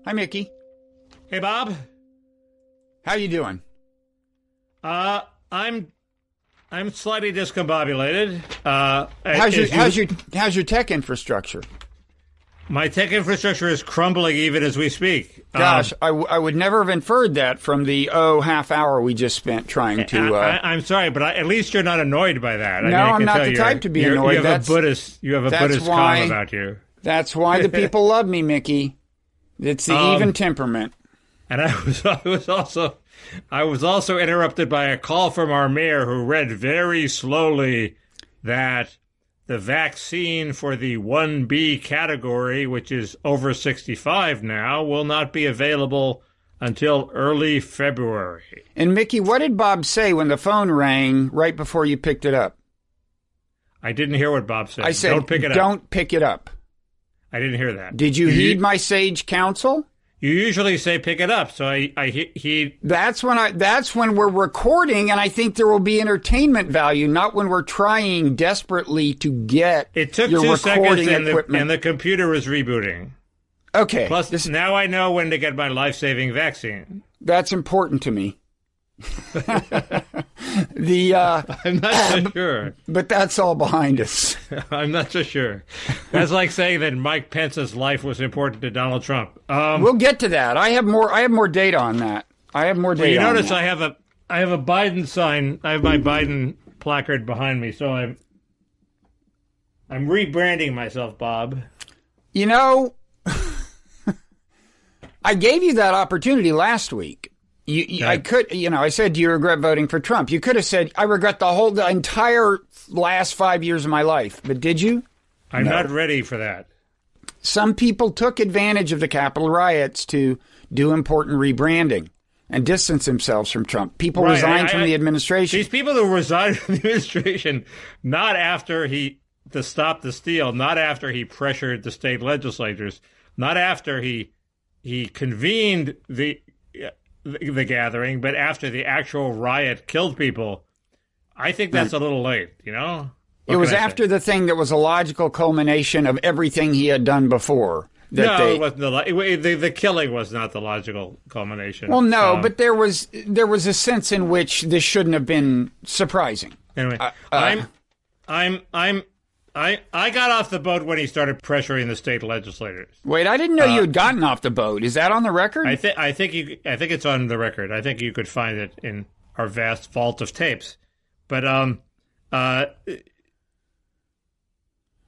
Hi, Mickey. Hey, Bob. How you doing? I'm slightly discombobulated. How's your tech infrastructure? My tech infrastructure is crumbling even as we speak. Gosh, I would never have inferred that from the half hour we just spent trying to. I'm sorry, but at least you're not annoyed by that. No, I'm not the type to be annoyed. You have a Buddhist calm about you. That's why the people love me, Mickey. It's the even temperament. And I was also interrupted by a call from our mayor, who read very slowly that the vaccine for the 1B category, which is over 65 now, will not be available until early February. And Mickey, what did Bob say when the phone rang right before you picked it up? I didn't hear what Bob said. I said, don't pick it up. Don't pick it up. I didn't hear that. Did you heed my sage counsel? You usually say pick it up, so he. That's when we're recording, and I think there will be entertainment value, not when we're trying desperately to get it took your 2 recording seconds, equipment. and the computer was rebooting. Okay. Plus, now I know when to get my life-saving vaccine. That's important to me. I'm not so sure. But that's all behind us. I'm not so sure. That's like saying that Mike Pence's life was important to Donald Trump. We'll get to that. I have more data on that. You notice I have a Biden sign. I have my Biden placard behind me, so I'm rebranding myself, Bob. You know, I gave you that opportunity last week. I said, do you regret voting for Trump? You could have said, I regret the entire last 5 years of my life. But did you? I'm not ready for that. Some people took advantage of the Capitol riots to do important rebranding and distance themselves from Trump. People resigned from the administration. These people who resigned from the administration, not after to stop the steal, not after he pressured the state legislatures, not after he convened the gathering, but after the actual riot killed people. I think that's a little late, you know? It was after the thing that was a logical culmination of everything he had done before. It wasn't. The killing was not the logical culmination. Well, no, but there was a sense in which this shouldn't have been surprising. Anyway, I got off the boat when he started pressuring the state legislators. Wait, I didn't know you had gotten off the boat. Is that on the record? I think it's on the record. I think you could find it in our vast vault of tapes. But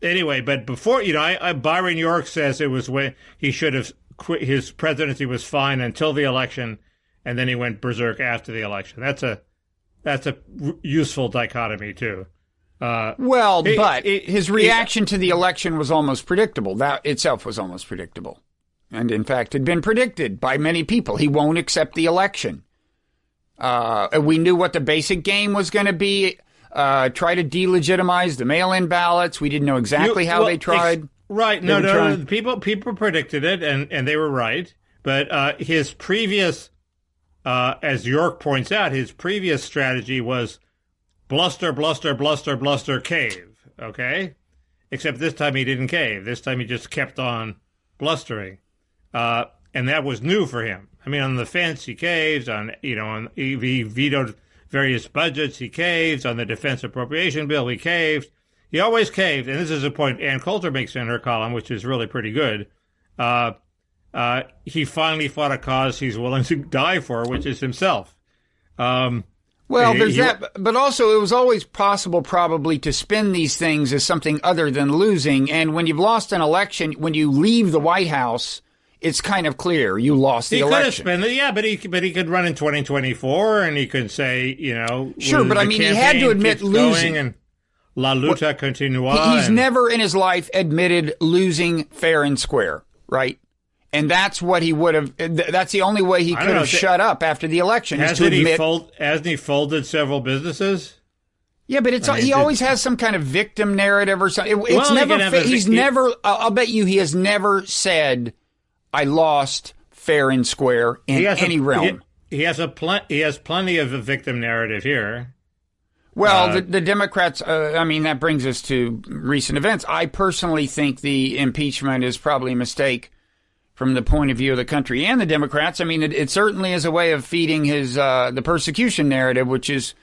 anyway, but before Byron York says it was when he should have quit. His presidency was fine until the election, and then he went berserk after the election. That's a useful dichotomy too. But his reaction to the election was almost predictable. That itself was almost predictable. And in fact, had been predicted by many people. He won't accept the election. We knew what the basic game was going to be. Try to delegitimize the mail-in ballots. We didn't know exactly how they tried. Right. No. People predicted it, and they were right. But his previous, as York points out, his previous strategy was bluster, bluster, bluster, bluster, cave, okay? Except this time he didn't cave. This time he just kept on blustering. And that was new for him. I mean, on the fence, he caves. He vetoed various budgets, he caves. On the defense appropriation bill, he caved. He always caved. And this is a point Ann Coulter makes in her column, which is really pretty good. He finally fought a cause he's willing to die for, which is himself. There's that, but also it was always possible probably to spin these things as something other than losing. And when you've lost an election, when you leave the White House, it's kind of clear you lost the election. He could have spent but he could run in 2024, and he could say, sure, but I mean, he had to admit losing. And la luta continua. He's never in his life admitted losing fair and square, right? And that's what he would have. That's the only way he could have shut up after the election. Hasn't he folded several businesses? Yeah, but he always has some kind of victim narrative or something. I'll bet you he has never said, "I lost fair and square in any realm." He has plenty of a victim narrative here. Well, the Democrats, that brings us to recent events. I personally think the impeachment is probably a mistake from the point of view of the country and the Democrats. I mean, it certainly is a way of feeding his the persecution narrative, which is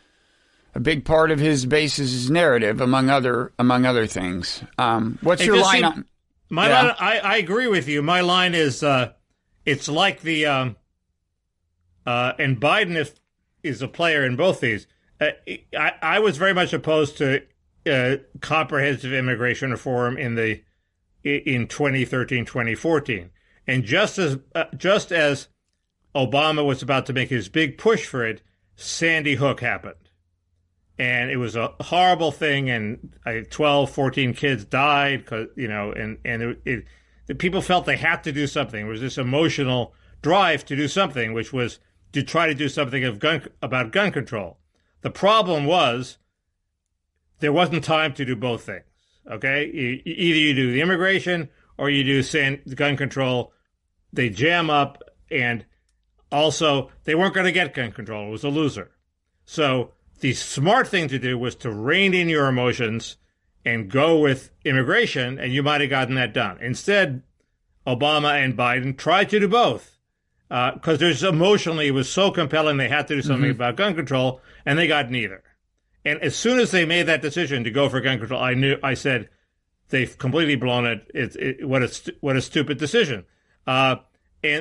a big part of his base's narrative, among other things. What's your line on? My line, I agree with you. My line is, it's like the, and Biden is a player in both these. I was very much opposed to comprehensive immigration reform in 2013, 2014. And just as Obama was about to make his big push for it, Sandy Hook happened. And it was a horrible thing, and 12, 14 kids died, the people felt they had to do something. There was this emotional drive to do something, which was to try to do something about gun control. The problem was there wasn't time to do both things, okay? Either you do the immigration or you do gun control. They jam up, and also they weren't going to get gun control. It was a loser. So the smart thing to do was to rein in your emotions and go with immigration, and you might have gotten that done. Instead, Obama and Biden tried to do both. Because emotionally, it was so compelling they had to do something about gun control, and they got neither. And as soon as they made that decision to go for gun control, I said, they've completely blown it. What a stupid decision. And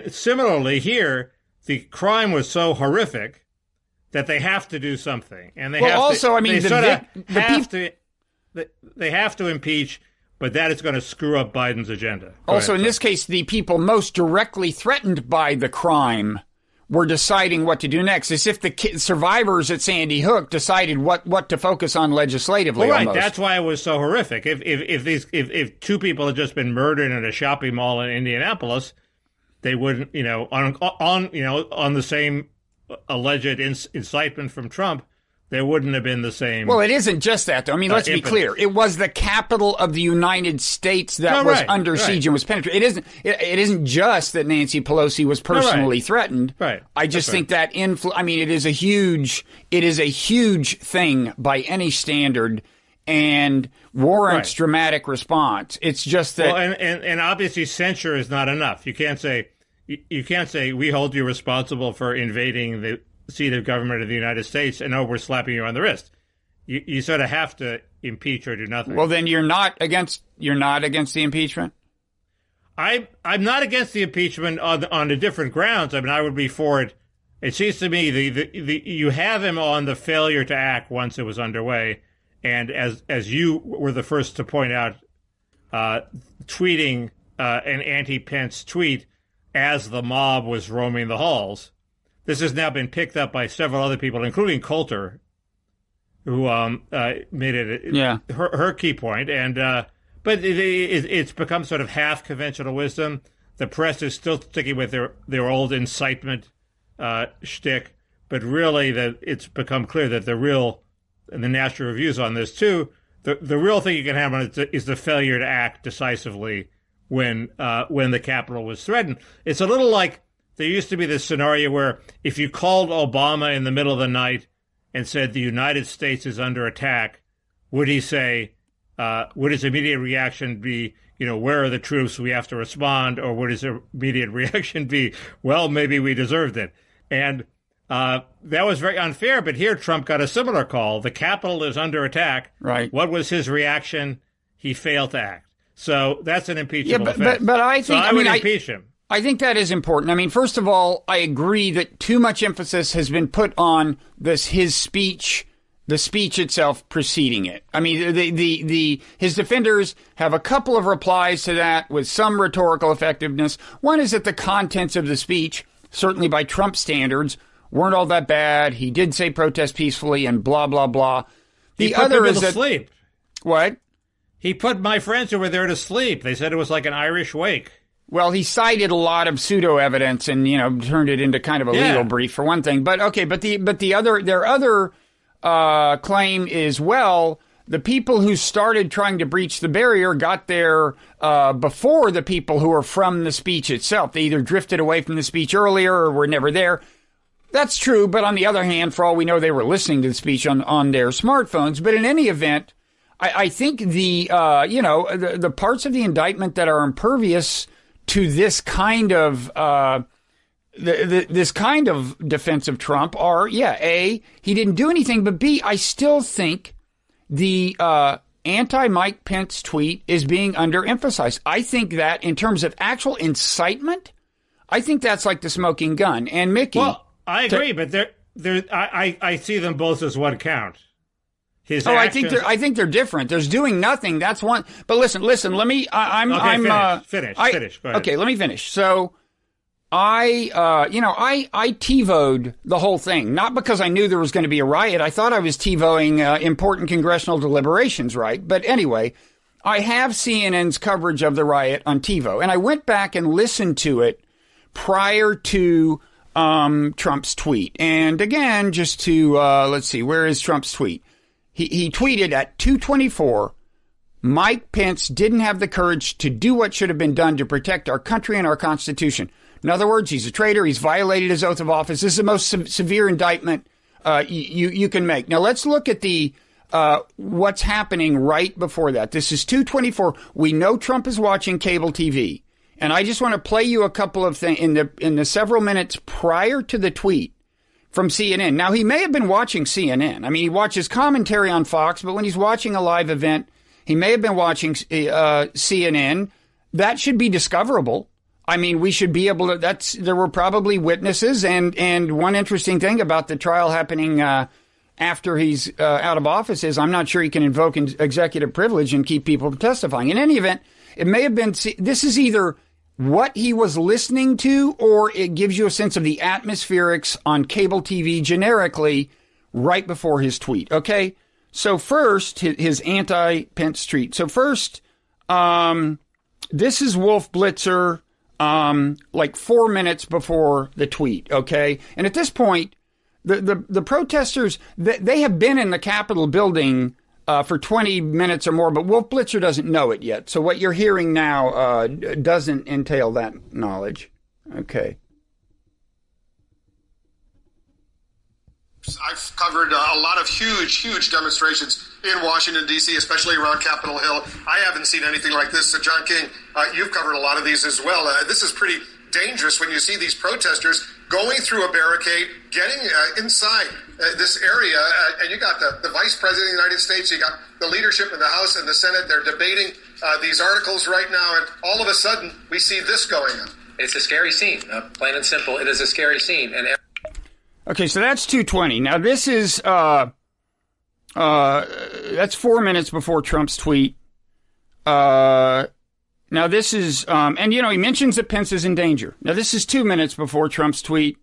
similarly here, the crime was so horrific that they have to do something, and they have to impeach. But that is going to screw up Biden's agenda. Also, in this case, the people most directly threatened by the crime were deciding what to do next. As if the survivors at Sandy Hook decided what to focus on legislatively. Well, right, almost. That's why it was so horrific. If two people had just been murdered in a shopping mall in Indianapolis, they wouldn't, on the same alleged incitement from Trump. There wouldn't have been the same. Well, it isn't just that, though. I mean, let's be clear. It was the capital of the United States that was under siege and was penetrated. It isn't just that Nancy Pelosi was personally threatened. Right. I just think that it is a huge thing by any standard, and warrants dramatic response. It's just that. Well, and obviously censure is not enough. You can't say we hold you responsible for invading the seat of government of the United States, and we're slapping you on the wrist. You sort of have to impeach or do nothing. Well, then you're not against the impeachment? I'm not against the impeachment on the different grounds. I mean, I would be for it. It seems to me you have him on the failure to act once it was underway, and as you were the first to point out, tweeting an anti-Pence tweet as the mob was roaming the halls. This has now been picked up by several other people, including Coulter, who made it her key point. And but it's become sort of half conventional wisdom. The press is still sticking with their old incitement shtick, but really it's become clear that and the National Review's on this too. The real thing you can have on it is the failure to act decisively when the Capitol was threatened. It's a little like. There used to be this scenario where if you called Obama in the middle of the night and said the United States is under attack, would he say, would his immediate reaction be, where are the troops? We have to respond. Or would his immediate reaction be, well, maybe we deserved it? And that was very unfair. But here Trump got a similar call. The Capitol is under attack. Right. What was his reaction? He failed to act. So that's an impeachable offense. But I think I would impeach him. I think that is important. I mean, first of all, I agree that too much emphasis has been put on his speech, the speech itself preceding it. I mean, his defenders have a couple of replies to that with some rhetorical effectiveness. One is that the contents of the speech, certainly by Trump standards, weren't all that bad. He did say protest peacefully and blah, blah, blah. The other is that sleep. What? He put my friends who were there to sleep. They said it was like an Irish wake. Well, he cited a lot of pseudo evidence and, turned it into kind of a legal brief for one thing. But okay, their other claim is, well, the people who started trying to breach the barrier got there before the people who were from the speech itself. They either drifted away from the speech earlier or were never there. That's true, but on the other hand, for all we know, they were listening to the speech on their smartphones. But in any event, I think the parts of the indictment that are impervious to this kind of this kind of defense of Trump are, A, he didn't do anything, but B, I still think the anti-Mike Pence tweet is being underemphasized. I think that in terms of actual incitement, I think that's like the smoking gun. And Mickey, well, I agree, but I see them both as one count. His actions, I think they're different. There's doing nothing. That's one. But listen. Let me. Finish. Go ahead. Okay, let me finish. So, I TiVo'd the whole thing, not because I knew there was going to be a riot. I thought I was TiVoing important congressional deliberations, right? But anyway, I have CNN's coverage of the riot on TiVo, and I went back and listened to it prior to Trump's tweet. And again, just to let's see, where is Trump's tweet? He tweeted at 2:24. Mike Pence didn't have the courage to do what should have been done to protect our country and our Constitution. In other words, he's a traitor. He's violated his oath of office. This is the most severe indictment you can make. Now, let's look at the what's happening right before that. This is 2:24. We know Trump is watching cable TV. And I just want to play you a couple of things in the several minutes prior to the tweet from CNN. Now, he may have been watching CNN. I mean, he watches commentary on Fox, but when he's watching a live event, he may have been watching CNN. That should be discoverable. I mean, we should be able to, there were probably witnesses. And one interesting thing about the trial happening after he's out of office is I'm not sure he can invoke executive privilege and keep people from testifying. In any event, it may have been, this is either what he was listening to, or it gives you a sense of the atmospherics on cable TV generically right before his tweet. Okay. So first, his anti-Pence tweet. So first, this is Wolf Blitzer, like 4 minutes before the tweet. Okay. And at this point, the protesters, they have been in the Capitol building for 20 minutes or more, but Wolf Blitzer doesn't know it yet. So what you're hearing now doesn't entail that knowledge. Okay. I've covered a lot of huge demonstrations in Washington, D.C., especially around Capitol Hill. I haven't seen anything like this. So, John King, you've covered a lot of these as well. This is pretty dangerous when you see these protesters going through a barricade, getting inside this area, and you got the Vice President of the United States, you got the leadership in the House and the Senate, they're debating these articles right now, and all of a sudden, we see this going on. It's a scary scene, plain and simple. It is a scary scene. And okay, so that's 2:20. Now, this is, that's 4 minutes before Trump's tweet. Now, this is, and, he mentions that Pence is in danger. Now, this is 2 minutes before Trump's tweet.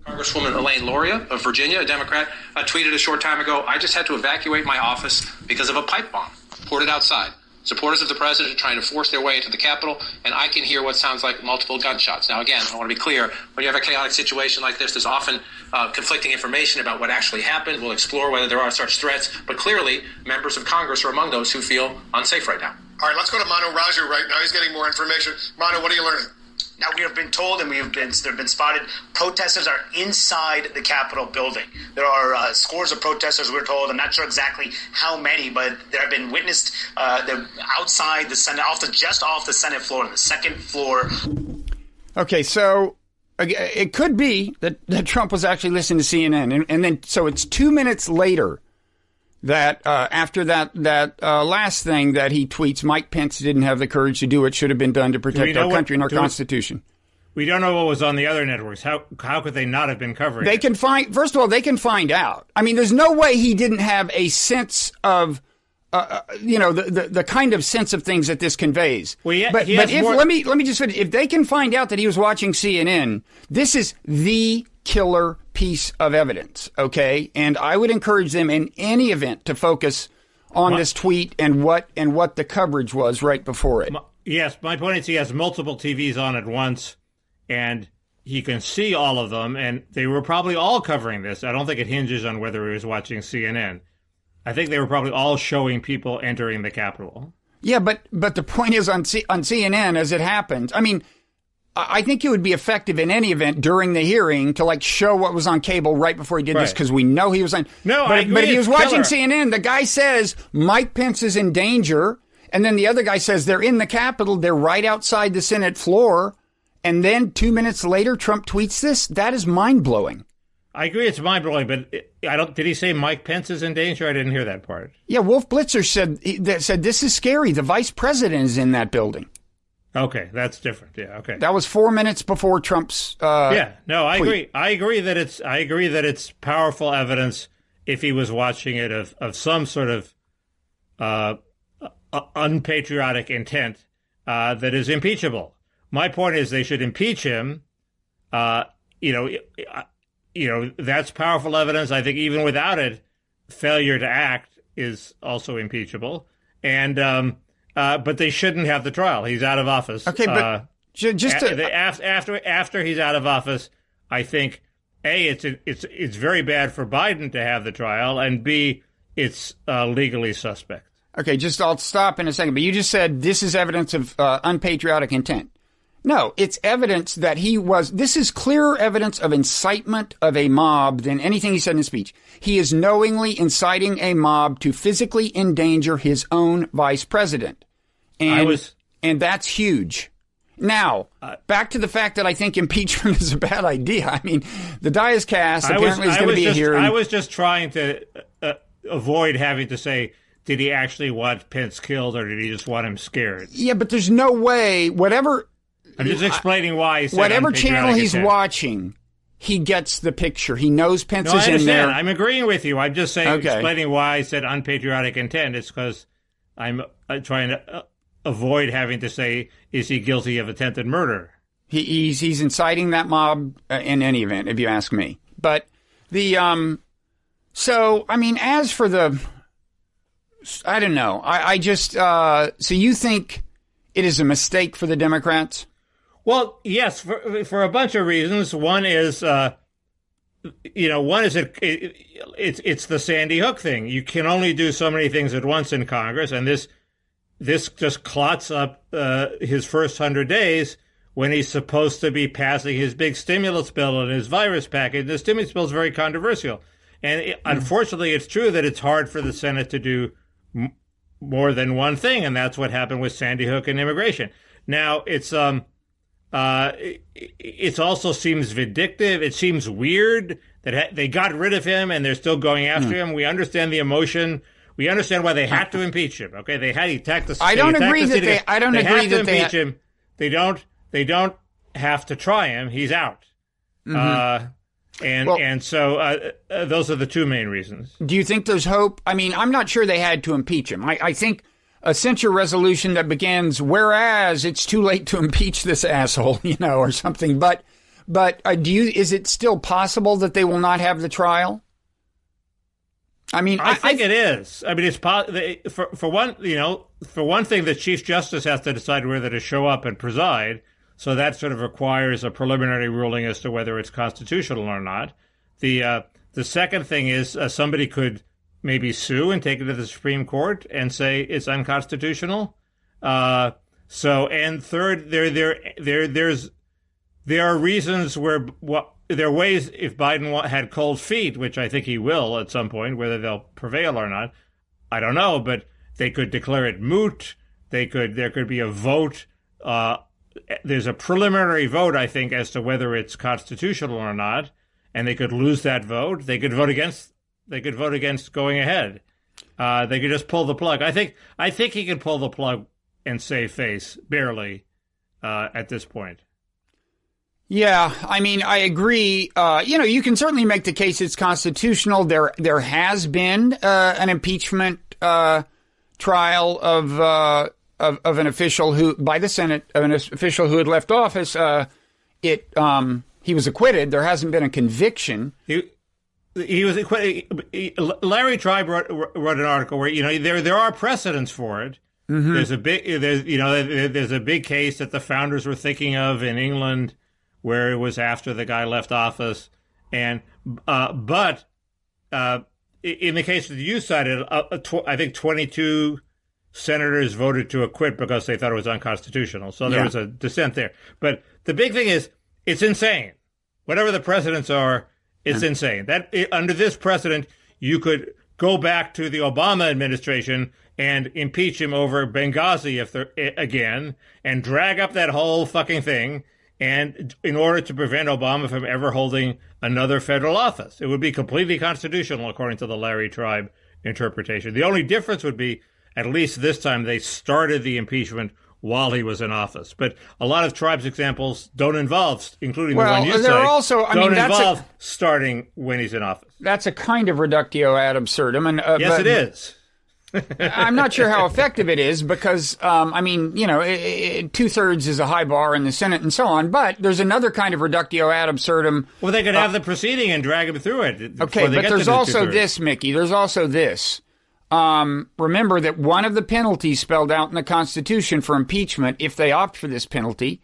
Congresswoman Elaine Loria of Virginia, a Democrat, tweeted a short time ago, "I just had to evacuate my office because of a pipe bomb reported outside. Supporters of the president are trying to force their way into the Capitol, and I can hear what sounds like multiple gunshots." Now, again, I want to be clear. When you have a chaotic situation like this, there's often conflicting information about what actually happened. We'll explore whether there are such threats. But clearly, members of Congress are among those who feel unsafe right now. All right, let's go to Manu Raju right now. He's getting more information. Manu, what are you learning? Now, we have been told and there have been spotted protesters are inside the Capitol building. There are scores of protesters, we're told. I'm not sure exactly how many, but there have been witnessed they're outside the Senate, just off the Senate floor, on the second floor. Okay, so it could be that Trump was actually listening to CNN. And then, so it's 2 minutes later that after that last thing that he tweets, Mike Pence didn't have the courage to do what should have been done to protect our country and our Constitution. We don't know what was on the other networks. How could they not have been covering it? First of all, they can find out. I mean, there's no way he didn't have a sense of, the kind of sense of things that this conveys. Well, let me just finish. If they can find out that he was watching CNN, this is the killer piece of evidence, okay? And I would encourage them in any event to focus on this tweet and what the coverage was right before it. Yes, my point is he has multiple TVs on at once, and he can see all of them, and they were probably all covering this. I don't think it hinges on whether he was watching CNN. I think they were probably all showing people entering the Capitol. Yeah, but the point is on CNN, as it happens, I mean, I think it would be effective in any event during the hearing to like show what was on cable right before he did this, because we know he was on. No, but, I agree. But if he was watching killer. CNN, the guy says Mike Pence is in danger, and then the other guy says they're in the Capitol, they're right outside the Senate floor, and then 2 minutes later Trump tweets this. That is mind blowing. I agree, it's mind blowing, but I don't. Did he say Mike Pence is in danger? I didn't hear that part. Yeah, Wolf Blitzer said this is scary. The vice president is in that building. Okay, that's different. Yeah, okay. That was 4 minutes before Trump's. I tweet. agree. I agree that it's powerful evidence if he was watching it of some sort of unpatriotic intent that is impeachable. My point is they should impeach him. That's powerful evidence. I think even without it, failure to act is also impeachable. And but they shouldn't have the trial. He's out of office. Okay, but after he's out of office, I think it's very bad for Biden to have the trial, and B, it's legally suspect. Okay, I'll stop in a second. But you just said this is evidence of unpatriotic intent. No, it's evidence that this is clearer evidence of incitement of a mob than anything he said in his speech. He is knowingly inciting a mob to physically endanger his own vice president. And that's huge. Now, back to the fact that I think impeachment is a bad idea. I mean, the die is cast. Apparently, there's going to be a hearing. I was just trying to avoid having to say, did he actually want Pence killed or did he just want him scared? Yeah, but there's no way, I'm just explaining why he said whatever channel he's watching, he gets the picture. He knows Pence is in there. I'm agreeing with you. I'm just saying, explaining why I said unpatriotic intent. It's because I'm trying to avoid having to say, is he guilty of attempted murder? He's inciting that mob in any event, if you ask me. But so I mean, as for I don't know. I just so you think it is a mistake for the Democrats? Well, yes, for a bunch of reasons. One is, it's the Sandy Hook thing. You can only do so many things at once in Congress, and this just clots up his first 100 days when he's supposed to be passing his big stimulus bill and his virus package. The stimulus bill is very controversial, and unfortunately, it's true that it's hard for the Senate to do more than one thing, and that's what happened with Sandy Hook and immigration. Now, it also seems vindictive. It seems weird that they got rid of him and they're still going after him. We understand the emotion. We understand why they had to impeach him. Okay, he attacked the. I don't agree that they. I don't agree that they impeach him. They don't have to try him. He's out. And so those are the two main reasons. Do you think there's hope? I mean, I'm not sure they had to impeach him. I think a censure resolution that begins, whereas it's too late to impeach this asshole, or something. But is it still possible that they will not have the trial? I mean, I think it is. I mean, it's for one thing, the Chief Justice has to decide whether to show up and preside. So that sort of requires a preliminary ruling as to whether it's constitutional or not. The second thing is somebody could maybe sue and take it to the Supreme Court and say it's unconstitutional. And third, there are reasons where there are ways if Biden had cold feet, which I think he will at some point, whether they'll prevail or not, I don't know. But they could declare it moot. There could be a vote. There's a preliminary vote, I think, as to whether it's constitutional or not, and they could lose that vote. They could vote against. They could vote against going ahead. They could just pull the plug. I think he can pull the plug and save face, barely, at this point. Yeah, I mean, I agree. You can certainly make the case it's constitutional. There has been an impeachment trial of an official by the Senate, an official who had left office. He was acquitted. There hasn't been a conviction. He was acquitted. Larry Tribe wrote an article where there are precedents for it. Mm-hmm. There's a big case that the founders were thinking of in England, where it was after the guy left office, but in the case that you cited, I think 22 senators voted to acquit because they thought it was unconstitutional. So there was a dissent there. But the big thing is, it's insane. Whatever the precedents are, it's insane. Under this precedent, you could go back to the Obama administration and impeach him over Benghazi again, and drag up that whole fucking thing, and in order to prevent Obama from ever holding another federal office. It would be completely constitutional, according to the Larry Tribe interpretation. The only difference would be, at least this time, they started the impeachment while he was in office. But a lot of Tribe's examples don't involve, including the one you say, starting when he's in office. That's a kind of reductio ad absurdum. And, yes, it is. I'm not sure how effective it is because, 2/3 is a high bar in the Senate and so on. But there's another kind of reductio ad absurdum. Well, they could have the proceeding and drag him through it. Okay, but there's also this, Mickey. There's also this. Remember that one of the penalties spelled out in the Constitution for impeachment, if they opt for this penalty,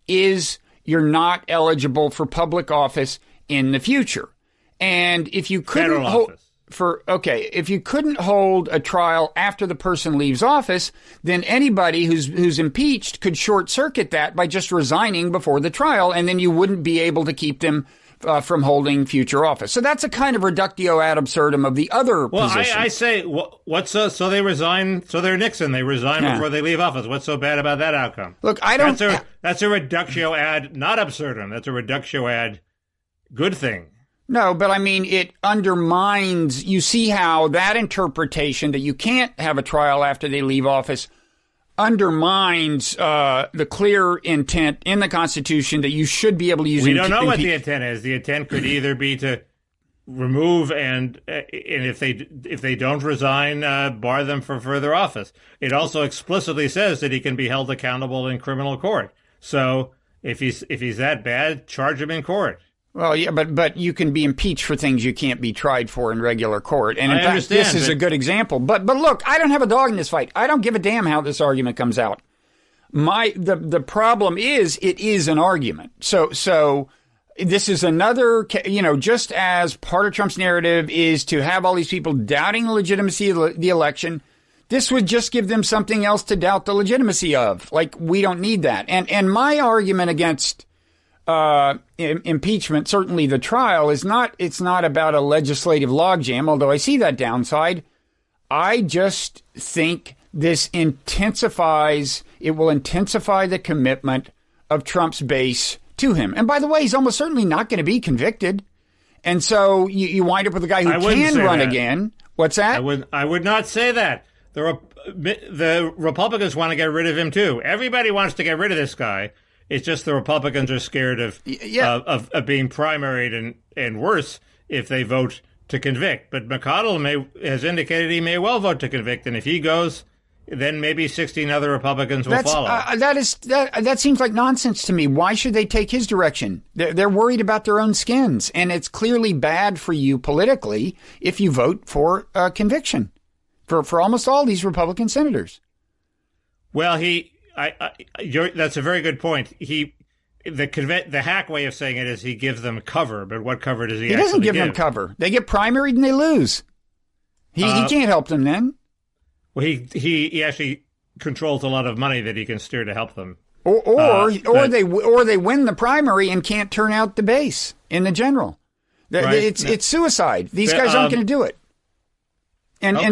is you're not eligible for public office in the future. And if you couldn't if you couldn't hold a trial after the person leaves office, then anybody who's impeached could short circuit that by just resigning before the trial, and then you wouldn't be able to keep them from holding future office. So that's a kind of reductio ad absurdum of the other position. I say, so they resign, so they're Nixon. They resign before they leave office. What's so bad about that outcome? Look, I don't... That's a reductio ad, not absurdum. That's a reductio ad good thing. No, but I mean, it undermines, you see how that interpretation that you can't have a trial after they leave office undermines the clear intent in the Constitution that you should be able to use. We don't know what the intent is. The intent could either be to remove and if they don't resign, bar them from further office. It also explicitly says that he can be held accountable in criminal court. So if he's that bad, charge him in court. Well, yeah, but you can be impeached for things you can't be tried for in regular court. And in fact, this is a good example. But look, I don't have a dog in this fight. I don't give a damn how this argument comes out. The problem is it is an argument. So this is another, just as part of Trump's narrative is to have all these people doubting the legitimacy of the election, this would just give them something else to doubt the legitimacy of. Like, we don't need that. And my argument against impeachment, certainly the trial, it's not about a legislative logjam, although I see that downside. I just think it will intensify the commitment of Trump's base to him. And by the way, he's almost certainly not going to be convicted. And so you wind up with a guy who can run again. What's that? I would not say that. The Republicans want to get rid of him too. Everybody wants to get rid of this guy. It's just the Republicans are scared of being primaried and worse if they vote to convict. But McConnell has indicated he may well vote to convict, and if he goes, then maybe 16 other Republicans will follow. That seems like nonsense to me. Why should they take his direction? They're worried about their own skins, and it's clearly bad for you politically if you vote for conviction for almost all these Republican senators. Well, that's a very good point. The hack way of saying it is he gives them cover, but what cover does he actually give? He doesn't give them cover. They get primaried and they lose. He can't help them then. Well, he actually controls a lot of money that he can steer to help them. Or they win the primary and can't turn out the base in the general. Right. It's suicide. These guys aren't going to do it.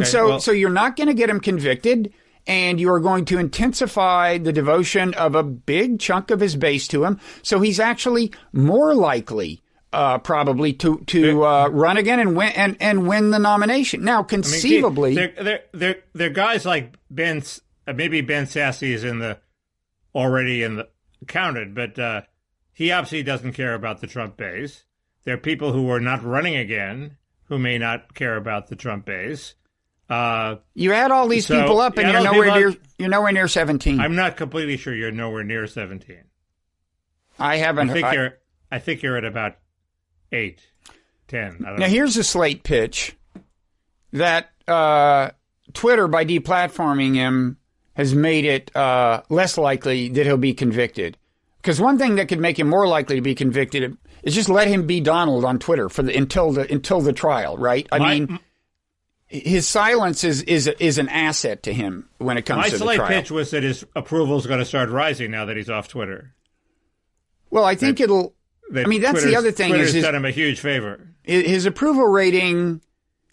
So you're not going to get him convicted. And you are going to intensify the devotion of a big chunk of his base to him. So he's actually more likely, probably, to run again and win the nomination. Now, conceivably, they're guys like Ben. Maybe Ben Sasse is already counted, but he obviously doesn't care about the Trump base. There are people who are not running again who may not care about the Trump base. You add all these people up, and you're nowhere near 17. I'm not completely sure you're nowhere near 17. I haven't. I think you're at about 8, 10. Now here's a slate pitch that Twitter, by deplatforming him, has made it less likely that he'll be convicted. Because one thing that could make him more likely to be convicted is just let him be Donald on Twitter until the trial, right? his silence is an asset to him when it comes to the trial. My slight pitch was that his approval is going to start rising now that he's off Twitter. Well, I think it'll. I mean, that's the other thing. Twitter's done him a huge favor. His approval rating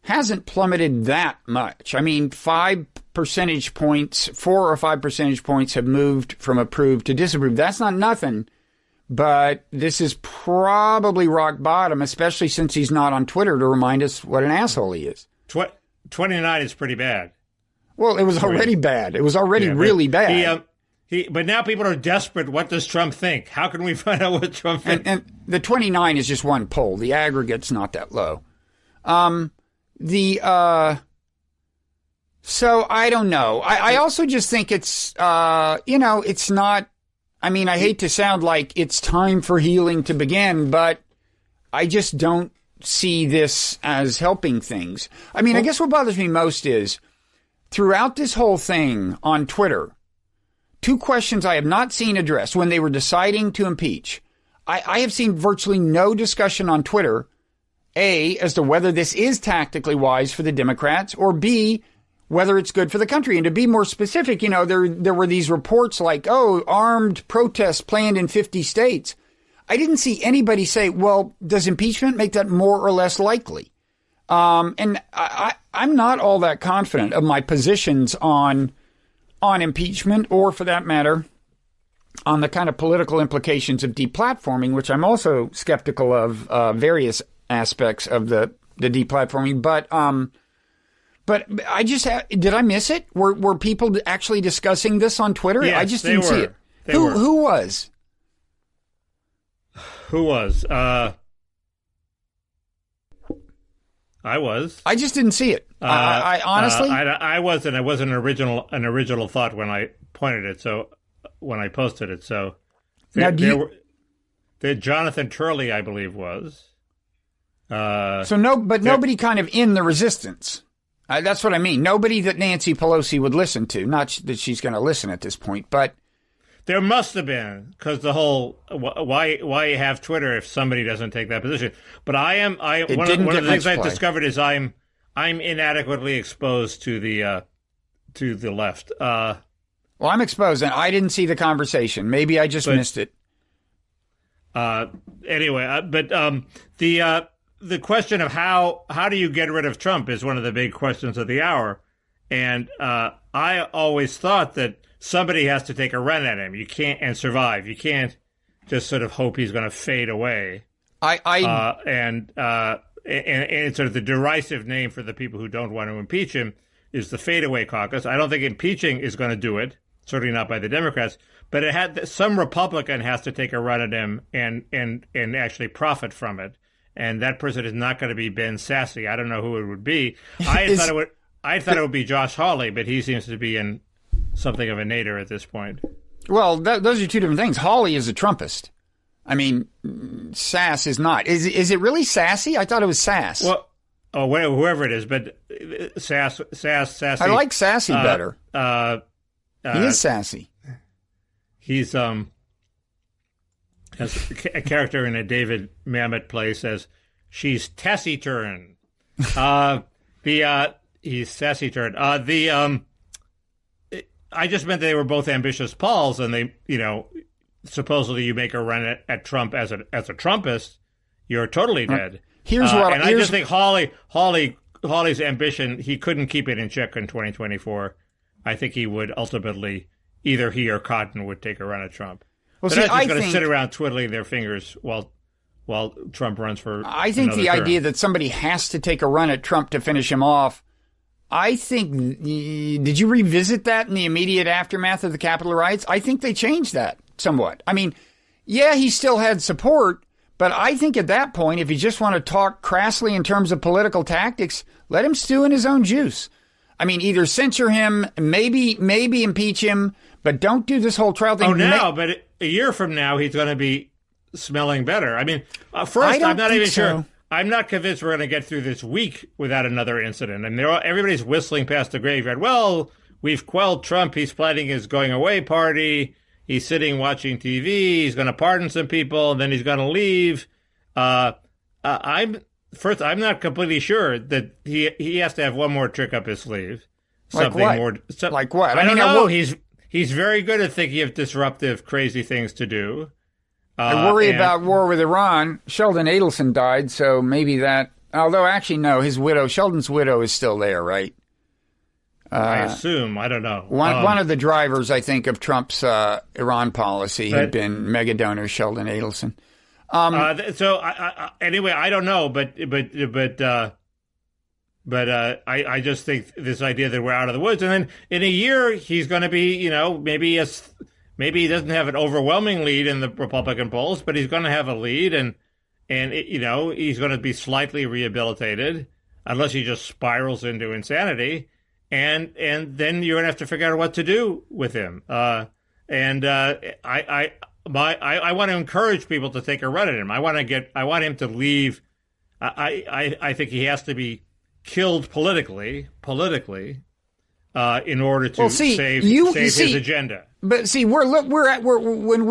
hasn't plummeted that much. I mean, 4 or 5 percentage points have moved from approved to disapproved. That's not nothing, but this is probably rock bottom, especially since he's not on Twitter to remind us what an asshole he is. 29 is pretty bad. Well, it was already bad. It was already really bad. But now people are desperate. What does Trump think? How can we find out what Trump thinks? And the 29 is just one poll. The aggregate's not that low. So I don't know. I also just think it's, it's not, I mean, I hate to sound like it's time for healing to begin, but I just don't see this as helping things. I mean, I guess what bothers me most is throughout this whole thing on Twitter, 2 questions I have not seen addressed when they were deciding to impeach. I have seen virtually no discussion on Twitter, A, as to whether this is tactically wise for the Democrats, or B, whether it's good for the country. And to be more specific, there were these reports like, armed protests planned in 50 states. I didn't see anybody say, well, does impeachment make that more or less likely? And I'm not all that confident of my positions on impeachment, or for that matter, on the kind of political implications of deplatforming, which I'm also skeptical of various aspects of the deplatforming. But I just did I miss it? Were people actually discussing this on Twitter? Yes, I just didn't see it. Who was? Who was? I was. I just didn't see it. I honestly, I wasn't. It wasn't an original thought when I pointed it. So when I posted it, so Jonathan Turley, I believe, was. Nobody kind of in the resistance. That's what I mean. Nobody that Nancy Pelosi would listen to. Not that she's going to listen at this point, but. There must have been, because the whole why have Twitter if somebody doesn't take that position. But one of the things I've discovered is I'm inadequately exposed to the left. Well, I'm exposed, and I didn't see the conversation. Maybe I just missed it. Anyway, the question of how do you get rid of Trump is one of the big questions of the hour, and I always thought that somebody has to take a run at him. You can't and survive. You can't just sort of hope he's going to fade away. And sort of the derisive name for the people who don't want to impeach him is the fadeaway caucus. I don't think impeaching is going to do it. Certainly not by the Democrats. But some Republican has to take a run at him and actually profit from it. And that person is not going to be Ben Sasse. I don't know who it would be. I thought it would be Josh Hawley, but he seems to be in something of a nadir at this point. Well, those are 2 different things. Hawley is a Trumpist. I mean, Sass is not. Is it really Sassy? I thought it was Sass. Well, whoever it is, but Sassy. I like Sassy better. He is sassy. He's has a character in a David Mamet play says she's taciturn. He's sassy-turn. I just meant they were both ambitious Pauls, and they, supposedly you make a run at Trump as a Trumpist, you're totally dead. I just think Hawley's ambition, he couldn't keep it in check in 2024. I think he would ultimately, either he or Cotton would take a run at Trump. Well, they're not just going to sit around twiddling their fingers while Trump runs for. I think the idea that somebody has to take a run at Trump to finish him off. I think, did you revisit that in the immediate aftermath of the Capitol riots? I think they changed that somewhat. I mean, yeah, he still had support, but I think at that point, if you just want to talk crassly in terms of political tactics, let him stew in his own juice. I mean, either censure him, maybe impeach him, but don't do this whole trial thing. But a year from now, he's going to be smelling better. I mean, first, I'm not even sure. I'm not convinced we're going to get through this week without another incident. And everybody's whistling past the graveyard. Well, we've quelled Trump. He's planning his going away party. He's sitting watching TV. He's going to pardon some people, and then he's going to leave. I'm first, I'm not completely sure that he has to have one more trick up his sleeve. Like what? Like what? I don't know. He's very good at thinking of disruptive, crazy things to do. I worry about war with Iran. Sheldon Adelson died, so maybe that. Although, actually, no, Sheldon's widow is still there, right? I assume. I don't know. One of the drivers, I think, of Trump's Iran policy had been mega donor Sheldon Adelson. Anyway, I don't know, but I just think this idea that we're out of the woods, and then in a year he's going to be, maybe he doesn't have an overwhelming lead in the Republican polls, but he's going to have a lead, and he's going to be slightly rehabilitated, unless he just spirals into insanity, and then you're going to have to figure out what to do with him. I want to encourage people to take a run at him. I want him to leave. I think he has to be killed politically, in order to save his agenda. But see, when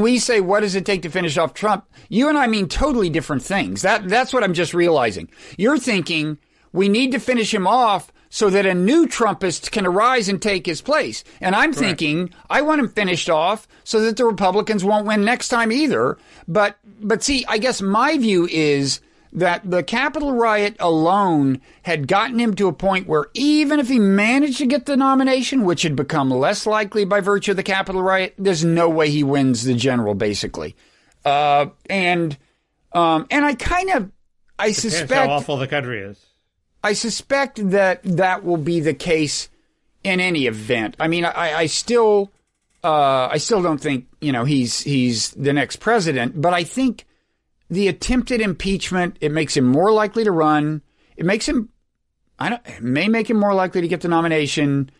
we say what does it take to finish off Trump, you and I mean totally different things. That's what I'm just realizing. You're thinking we need to finish him off so that a new Trumpist can arise and take his place. And I'm thinking I want him finished off so that the Republicans won't win next time either. But see, I guess my view is that the Capitol riot alone had gotten him to a point where even if he managed to get the nomination, which had become less likely by virtue of the Capitol riot, there's no way he wins the general, basically. And I suspect how awful the country is. I suspect that will be the case in any event. I mean, I still don't think, he's the next president, but I think the attempted impeachment, it makes him more likely to run. It makes him, it may make him more likely to get the nomination.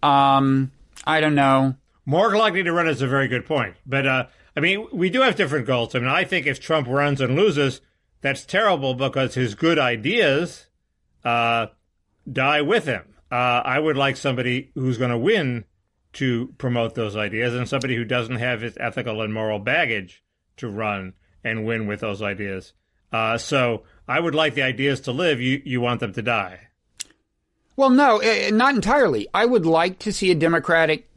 I don't know. More likely to run is a very good point. But, we do have different goals. I mean, I think if Trump runs and loses, that's terrible because his good ideas die with him. I would like somebody who's going to win to promote those ideas and somebody who doesn't have his ethical and moral baggage to run and win with those ideas. So I would like the ideas to live. You want them to die. Well, no, not entirely. I would like to see a Democratic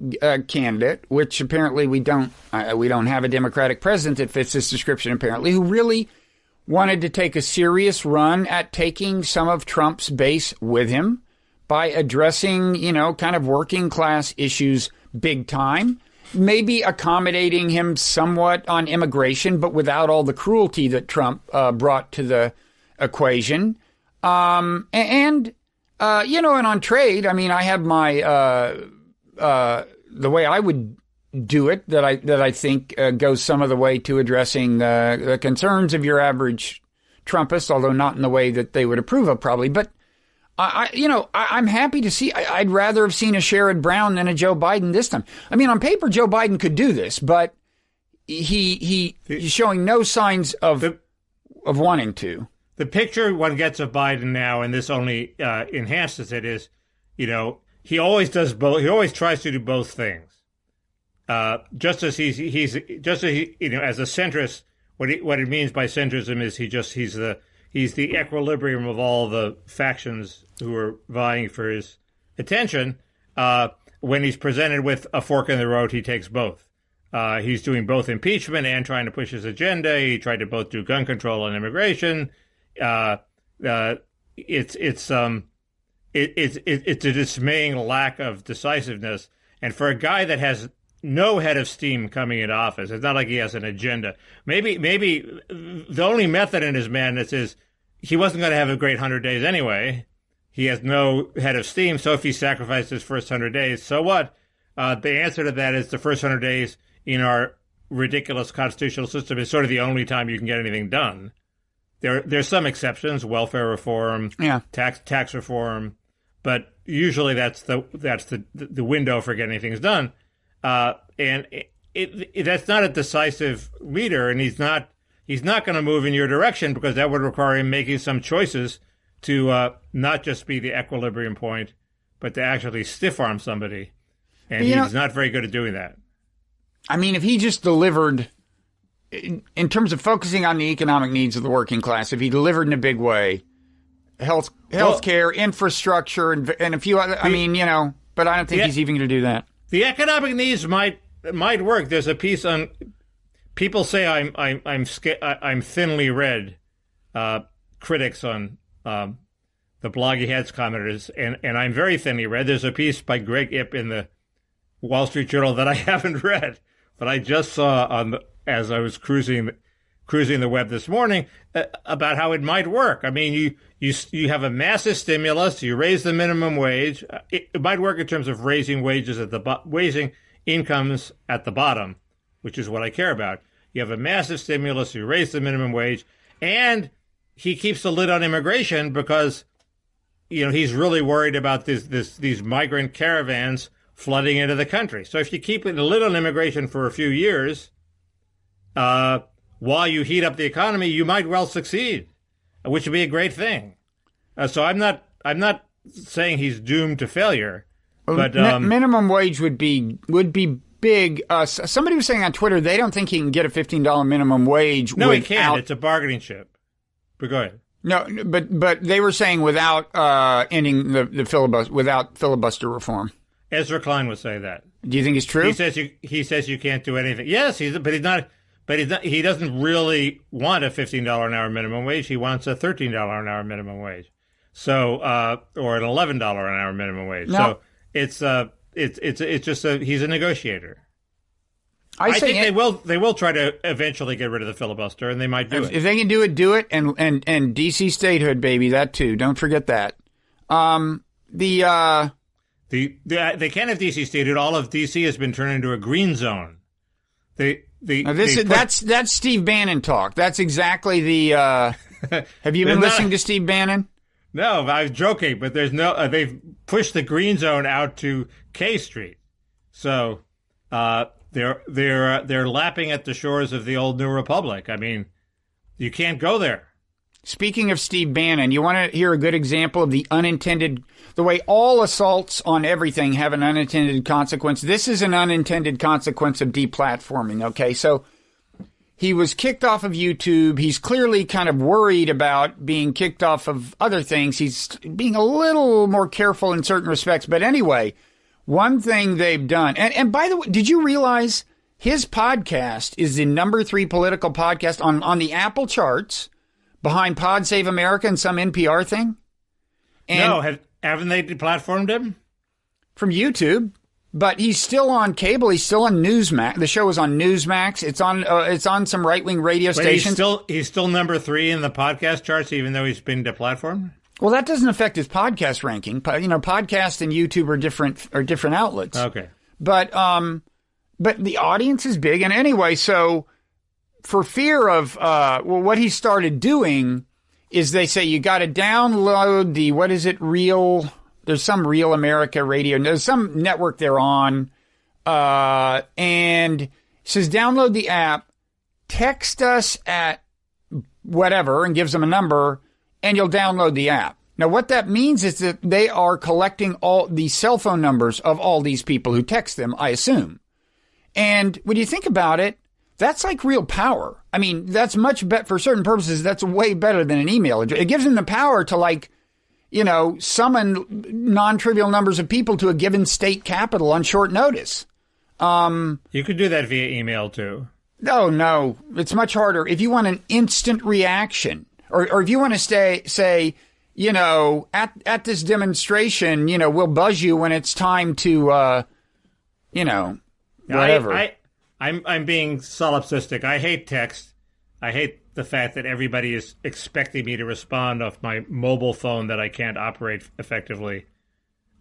candidate, which apparently we don't have a Democratic president that fits this description, apparently, who really wanted to take a serious run at taking some of Trump's base with him by addressing, kind of working class issues big time, maybe accommodating him somewhat on immigration, but without all the cruelty that Trump brought to the equation. And on trade, I mean, I have my the way I would do it that I think goes some of the way to addressing the concerns of your average Trumpist, although not in the way that they would approve of probably. But I'm happy to see. I'd rather have seen a Sherrod Brown than a Joe Biden this time. I mean, on paper, Joe Biden could do this, but he's showing no signs of wanting to. The picture one gets of Biden now, and this only enhances it, is, he always does both. He always tries to do both things. Just as he's as a centrist, what it means by centrism is he's the equilibrium of all the factions who are vying for his attention. When he's presented with a fork in the road, he takes both. He's doing both impeachment and trying to push his agenda. He tried to both do gun control and immigration. It's a dismaying lack of decisiveness, and for a guy that has no head of steam coming into office, it's not like he has an agenda. Maybe the only method in his madness is he wasn't going to have a great 100 days anyway. He has no head of steam, so if he sacrificed his first 100 days, so what? The answer to that is the first 100 days in our ridiculous constitutional system is sort of the only time you can get anything done. There's some exceptions, welfare reform, tax reform, but usually that's the window for getting things done. And that's not a decisive leader, and he's not going to move in your direction because that would require him making some choices to not just be the equilibrium point, but to actually stiff arm somebody. And he's not very good at doing that. I mean, if he just delivered in terms of focusing on the economic needs of the working class, if he delivered in a big way, health care, infrastructure, and a few other, but I don't think he's even going to do that. The economic needs might work. There's a piece on, people say I'm thinly read, critics on the Bloggy Heads commenters, and I'm very thinly read. There's a piece by Greg Ip in the Wall Street Journal that I haven't read, but I just saw as I was cruising the web this morning about how it might work. I mean, you have a massive stimulus, you raise the minimum wage. It might work in terms of raising wages raising incomes at the bottom, which is what I care about. You have a massive stimulus, you raise the minimum wage, and he keeps the lid on immigration because, he's really worried about these migrant caravans flooding into the country. So if you keep the lid on immigration for a few years, while you heat up the economy, you might well succeed, which would be a great thing. So I'm not saying he's doomed to failure, but minimum wage would be big. Somebody was saying on Twitter they don't think he can get a $15 minimum wage. No, he can't. It's a bargaining chip. But go ahead. No, but they were saying without ending the filibuster, without filibuster reform. Ezra Klein would say that. Do you think it's true? He says you can't do anything. Yes, but he's not. But he doesn't really want a $15 an hour minimum wage. He wants a $13 an hour minimum wage. So, or an $11 an hour minimum wage. No. So it's just he's a negotiator. I think they will try to eventually get rid of the filibuster, and they might do it. If they can do it, do it. And DC statehood, baby, that too. Don't forget that. They can't have DC statehood. All of DC has been turned into a green zone. That's Steve Bannon talk. That's exactly the. Have you been listening to Steve Bannon? No, I was joking, but there's no. They've pushed the green zone out to K Street, so they're lapping at the shores of the old New Republic. I mean, you can't go there. Speaking of Steve Bannon, you want to hear a good example of the way all assaults on everything have an unintended consequence. This is an unintended consequence of deplatforming, okay? So he was kicked off of YouTube. He's clearly kind of worried about being kicked off of other things. He's being a little more careful in certain respects. But anyway, one thing they've done, and by the way, did you realize his podcast is the number 3 political podcast on the Apple charts, behind Pod Save America and some NPR thing? And haven't they deplatformed him? From YouTube, but he's still on cable. He's still on Newsmax. The show is on Newsmax. It's on some right-wing radio stations. He's still number 3 in the podcast charts, even though he's been deplatformed? Well, that doesn't affect his podcast ranking. Podcast and YouTube are different outlets. Okay. But the audience is big. And anyway, so for fear of, what he started doing is they say you got to download there's some Real America radio, there's some network they're on, and it says download the app, text us at whatever, and gives them a number, and you'll download the app. Now, what that means is that they are collecting all the cell phone numbers of all these people who text them, I assume. And when you think about it, that's like real power. I mean, that's much better for certain purposes. That's way better than an email address. It gives them the power to summon non-trivial numbers of people to a given state capital on short notice. You could do that via email too. No, it's much harder. If you want an instant reaction, or if you want to say, at this demonstration, we'll buzz you when it's time to, whatever. I'm being solipsistic. I hate text. I hate the fact that everybody is expecting me to respond off my mobile phone that I can't operate effectively.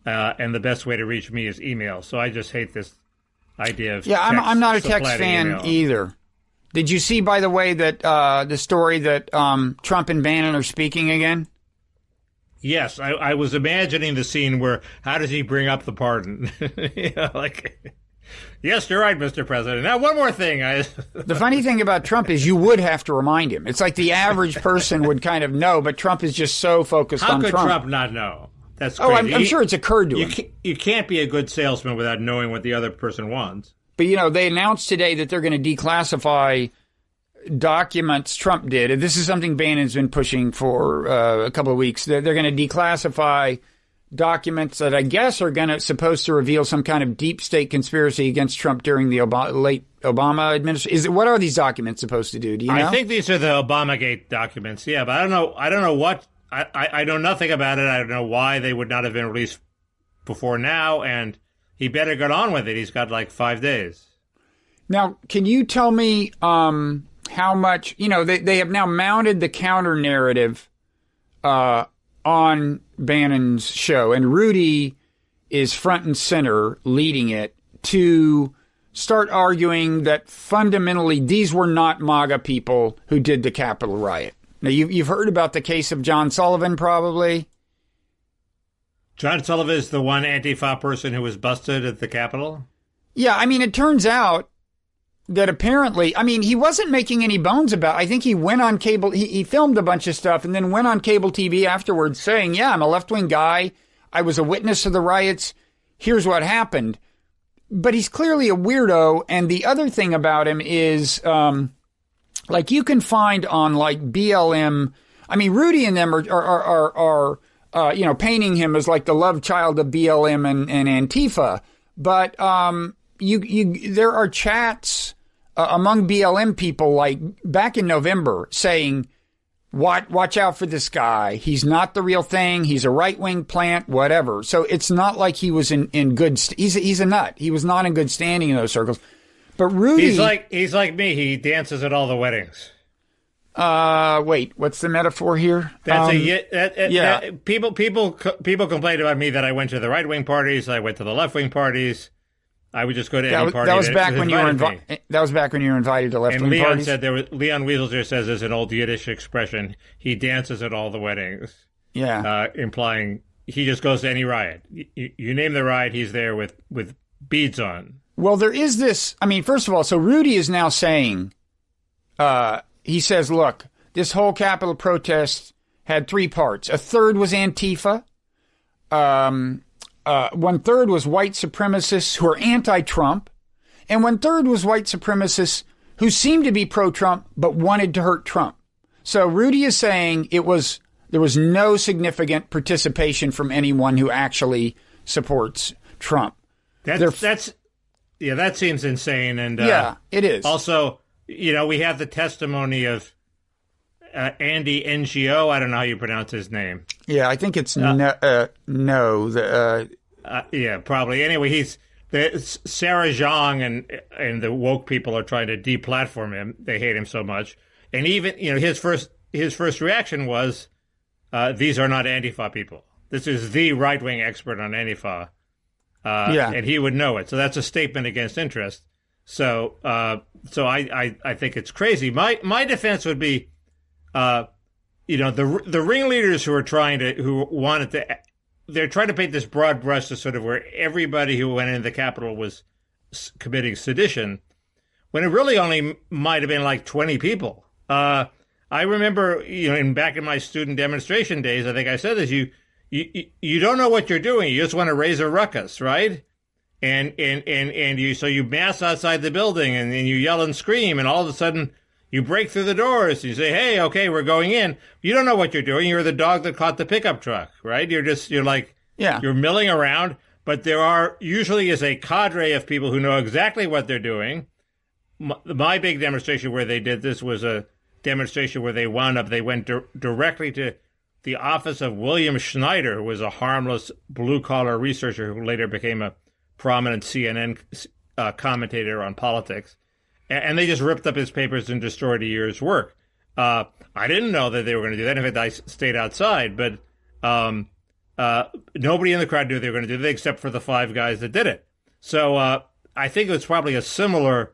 And the best way to reach me is email. So I just hate this idea of text. I'm not a text fan either. Did you see, by the way, that the story that Trump and Bannon are speaking again? Yes, I was imagining the scene where, how does he bring up the pardon? Yes, you're right, Mr. President. Now, one more thing. The funny thing about Trump is you would have to remind him. It's like the average person would kind of know, but Trump is just so focused on Trump. How could Trump not know? That's crazy. Oh, I'm sure it's occurred to him. You can't be a good salesman without knowing what the other person wants. But, they announced today that they're going to declassify documents Trump did. This is something Bannon's been pushing for a couple of weeks. They're going to declassify documents that I guess are supposed to reveal some kind of deep state conspiracy against Trump during the late Obama administration. What are these documents supposed to do? Do you know? I think these are the Obamagate documents. Yeah, but I don't know what. I know nothing about it. I don't know why they would not have been released before now, and he better get on with it. He's got like 5 days. Now, can you tell me how much, they have now mounted the counter narrative on Bannon's show, and Rudy is front and center leading it to start arguing that fundamentally these were not MAGA people who did the Capitol riot. Now, you've heard about the case of John Sullivan, probably. John Sullivan is the one Antifa person who was busted at the Capitol? Yeah, I mean, it turns out that apparently, he wasn't making any bones about it. I think he went on cable, he filmed a bunch of stuff and then went on cable TV afterwards saying, yeah, I'm a left-wing guy. I was a witness to the riots. Here's what happened. But he's clearly a weirdo. And the other thing about him is, you can find on BLM, Rudy and them are painting him as like the love child of BLM and Antifa. But, there are chats among BLM people, like back in November, saying, watch out for this guy. He's not the real thing. He's a right-wing plant, whatever. So it's not like he was in good, he's a nut. He was not in good standing in those circles. But Rudy, he's like me. He dances at all the weddings. Wait, what's the metaphor here? That's people complained about me that I went to the right-wing parties. I went to the left-wing parties. I would just go to any party. That was back when you were invited to left-wing parties. Leon Wieselger says there's an old Yiddish expression. He dances at all the weddings. Yeah, implying he just goes to any riot. You name the riot, he's there with beads on. Well, there is this. First of all, so Rudy is now saying, he says, look, this whole Capitol protest had three parts. A third was Antifa. 1/3 was white supremacists who are anti-Trump, and 1/3 was white supremacists who seemed to be pro-Trump but wanted to hurt Trump. So Rudy is saying there was no significant participation from anyone who actually supports Trump. That seems insane. And yeah, it is. Also, we have the testimony of Andy NGO. I don't know how you pronounce his name. Yeah, I think it's yeah, probably. Anyway, Sarah Zhang and the woke people are trying to deplatform him. They hate him so much. And even, his first reaction was, these are not Antifa people. This is the right-wing expert on Antifa. And he would know it. So that's a statement against interest. So I think it's crazy. My defense would be, the ringleaders they're trying to paint this broad brush to sort of where everybody who went into the Capitol was committing sedition, when it really only might have been like 20 people. I remember, back in my student demonstration days, I think I said this, you don't know what you're doing. You just want to raise a ruckus, right? And you mass outside the building and you yell and scream, and all of a sudden you break through the doors. You say, hey, okay, we're going in. You don't know what you're doing. You're the dog that caught the pickup truck, right? You're milling around. But there usually is a cadre of people who know exactly what they're doing. My big demonstration where they did this was a demonstration where they went directly to the office of William Schneider, who was a harmless blue-collar researcher who later became a prominent CNN commentator on politics. And they just ripped up his papers and destroyed a year's work. I didn't know that they were going to do that. In fact, I stayed outside. But nobody in the crowd knew they were going to do that except for the 5 guys that did it. So I think it's probably a similar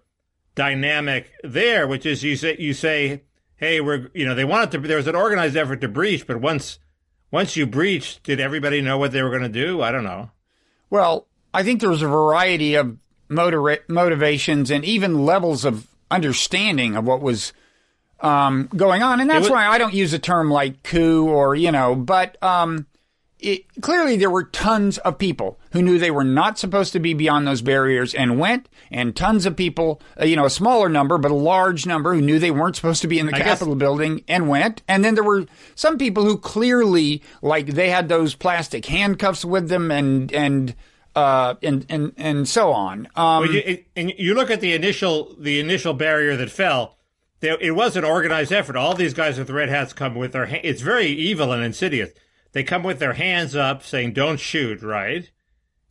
dynamic there, which is you say, hey, they wanted to. There was an organized effort to breach, but once you breached, did everybody know what they were going to do? I don't know. Well, I think there was a variety of motivations and even levels of understanding of what was going on. And that's why I don't use a term like coup or, but clearly there were tons of people who knew they were not supposed to be beyond those barriers and went, and tons of people, a smaller number, but a large number who knew they weren't supposed to be in the Capitol building and went. And then there were some people who clearly, like, they had those plastic handcuffs with them and so on. And you look at the initial barrier that fell. It was an organized effort. All these guys with red hats come with their it's very evil and insidious. They come with their hands up saying, don't shoot, right?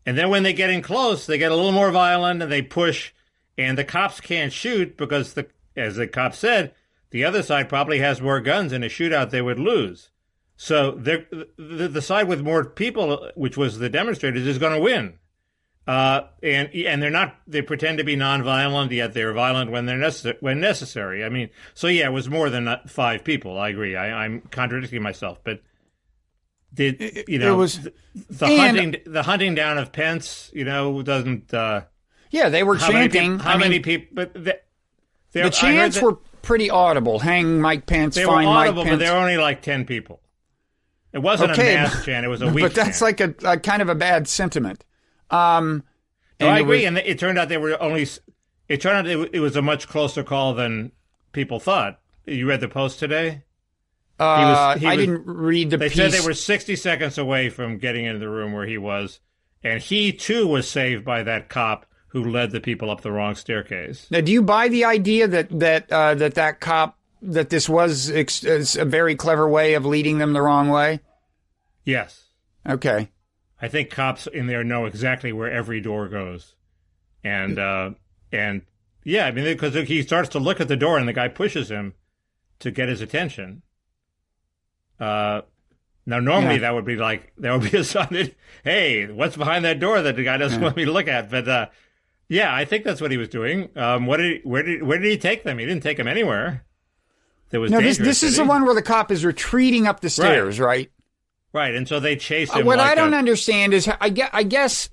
And then when they get in close, they get a little more violent and they push. And the cops can't shoot because, as the cops said, the other side probably has more guns. In a shootout, they would lose. So the side with more people, which was the demonstrators, is going to win. And they're not. They pretend to be nonviolent, yet they're violent when when necessary. I mean, so yeah, it was more than 5 people. I agree. I'm contradicting myself, but the hunting down of Pence, doesn't. Yeah, they were chanting. How many people? But the chants were pretty audible. Hang Mike Pence. They find were audible, Mike Pence. but there were only like 10 people. It wasn't a mass chant. It was a weak chant. But that's like a kind of a bad sentiment. I agree, and it turned out they were only. It turned out it was a much closer call than people thought. You read the Post today? I didn't read the piece. They said they were 60 seconds away from getting into the room where he was, and he too was saved by that cop who led the people up the wrong staircase. Now, do you buy the idea that cop, that this was a very clever way of leading them the wrong way? Yes. Okay. I think cops in there know exactly where every door goes. And yeah, I mean, because he starts to look at the door and the guy pushes him to get his attention. Now, normally that would be a sign that, hey, what's behind that door that the guy doesn't want me to look at? But yeah, I think that's what he was doing. Where did he take them? He didn't take them anywhere. This is the one where the cop is retreating up the stairs, right? Right, and so they chase him. What I don't understand is, I guess,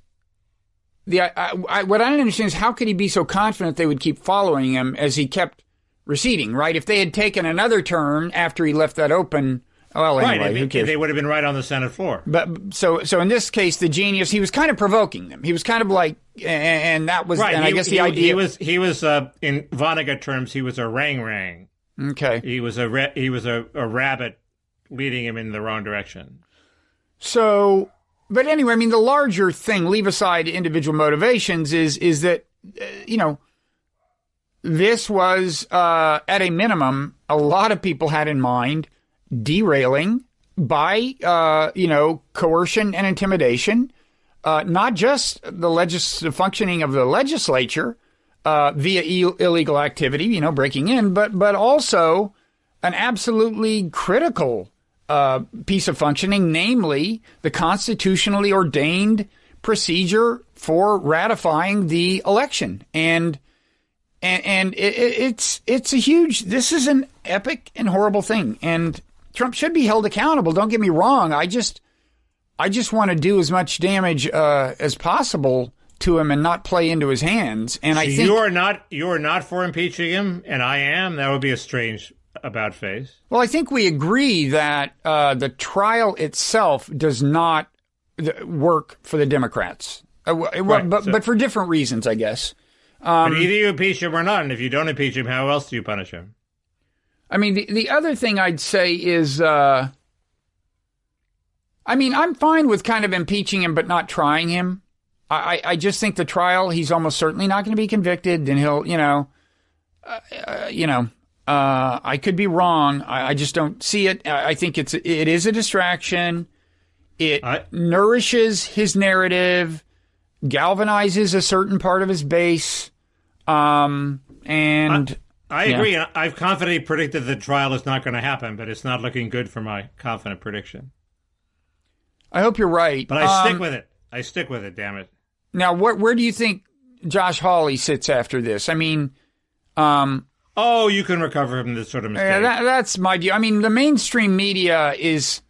what I don't understand is how could he be so confident they would keep following him as he kept receding, right? If they had taken another turn after he left that open, well, anyway, who cares? They would have been right on the Senate floor. But so in this case, the genius, he was kind of provoking them. He was kind of like, and that was, right. And I guess the idea he was in Vonnegut terms, he was a rang. Okay, he was a rabbit leading him in the wrong direction. So, but anyway, I mean, the larger thing, leave aside individual motivations, is that, this was, at a minimum, a lot of people had in mind derailing by, coercion and intimidation, not just the functioning of the legislature, via illegal activity, breaking in, but also an absolutely critical piece of functioning, namely the constitutionally ordained procedure for ratifying the election. And it's a huge, this is an epic and horrible thing. And Trump should be held accountable. Don't get me wrong. I just want to do as much damage as possible to him and not play into his hands. And I think you are not for impeaching him, and I am. That would be a strange about face. Well, I think we agree that the trial itself does not work for the Democrats, but for different reasons, I guess. But either you impeach him or not, and if you don't impeach him, how else do you punish him? I mean, the other thing I'd say is, I'm fine with kind of impeaching him but not trying him. I just think the trial, he's almost certainly not going to be convicted, and he'll, I could be wrong. I just don't see it. I think it is a distraction. It nourishes his narrative, galvanizes a certain part of his base, and I agree. I've confidently predicted the trial is not going to happen, but it's not looking good for my confident prediction. I hope you're right. But I stick with it. I stick with it, damn it. Now, where do you think Josh Hawley sits after this? I mean, you can recover from this sort of mistake. That's my view. I mean, the mainstream media is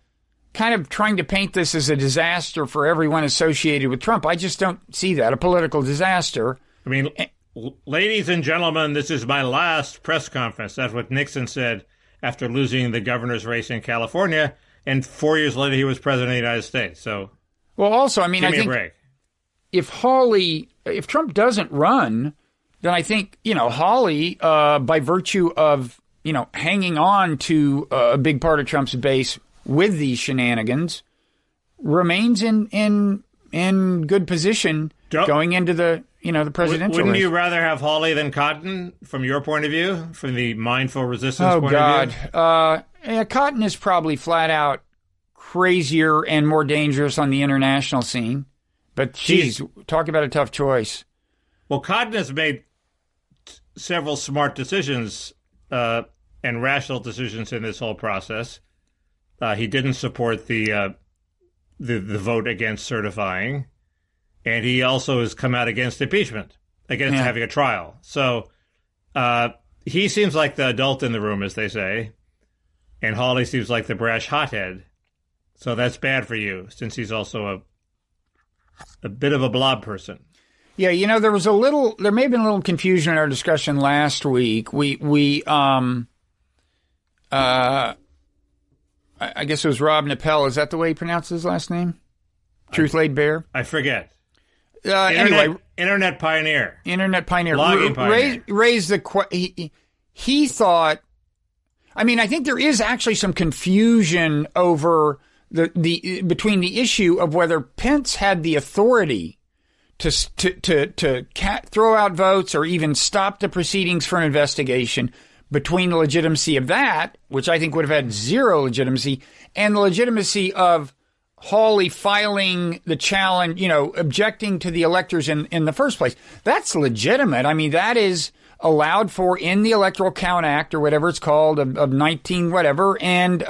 kind of trying to paint this as a disaster for everyone associated with Trump. I just don't see that, a political disaster. I mean, ladies and gentlemen, this is my last press conference. That's what Nixon said after losing the governor's race in California. and 4 years later he was president of the United States. So, well, also, I mean, give I me a think break. if Trump doesn't run, then I think, Hawley, by virtue of, hanging on to a big part of Trump's base with these shenanigans, remains in good position going into the presidential Wouldn't race. you rather have Hawley than Cotton, from your point of view, from the mindful resistance point of view? Oh, God. Cotton is probably flat out crazier and more dangerous on the international scene. But, geez, talk about a tough choice. Well, Cotton has made several smart decisions and rational decisions in this whole process. He didn't support the vote against certifying, and he also has come out against impeachment, against having a trial. So he seems like the adult in the room, as they say, and Hawley seems like the brash hothead. So that's bad for you, since he's also a bit of a blob person. Yeah, there may have been a little confusion in our discussion last week. I guess it was Rob Nappel. Is that the way he pronounced his last name? Truth Laid Bare? I forget. Anyway. Internet pioneer. Blogging pioneer. Raised the he thought, I mean, I think there is actually some confusion over between the issue of whether Pence had the authority to throw out votes or even stop the proceedings for an investigation, between the legitimacy of that, which I think would have had zero legitimacy, and the legitimacy of Hawley filing the challenge, objecting to the electors in the first place. That's legitimate. I mean, that is allowed for in the Electoral Count Act or whatever it's called of 19 whatever. And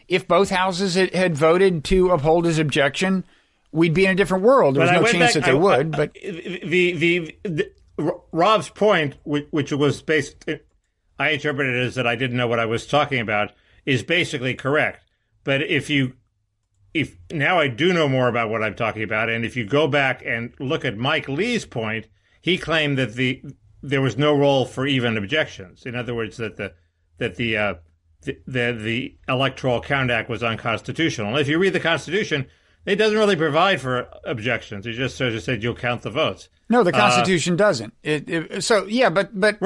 if both houses had voted to uphold his objection, we'd be in a different world. There was no chance that they would. But Rob's point, which was based, I interpreted it as that I didn't know what I was talking about, is basically correct. But if now I do know more about what I'm talking about, and if you go back and look at Mike Lee's point, he claimed that there was no role for even objections. In other words, that the Electoral Count Act was unconstitutional. And if you read the Constitution, it doesn't really provide for objections. It just sort of said you'll count the votes. No, the Constitution doesn't. But right, the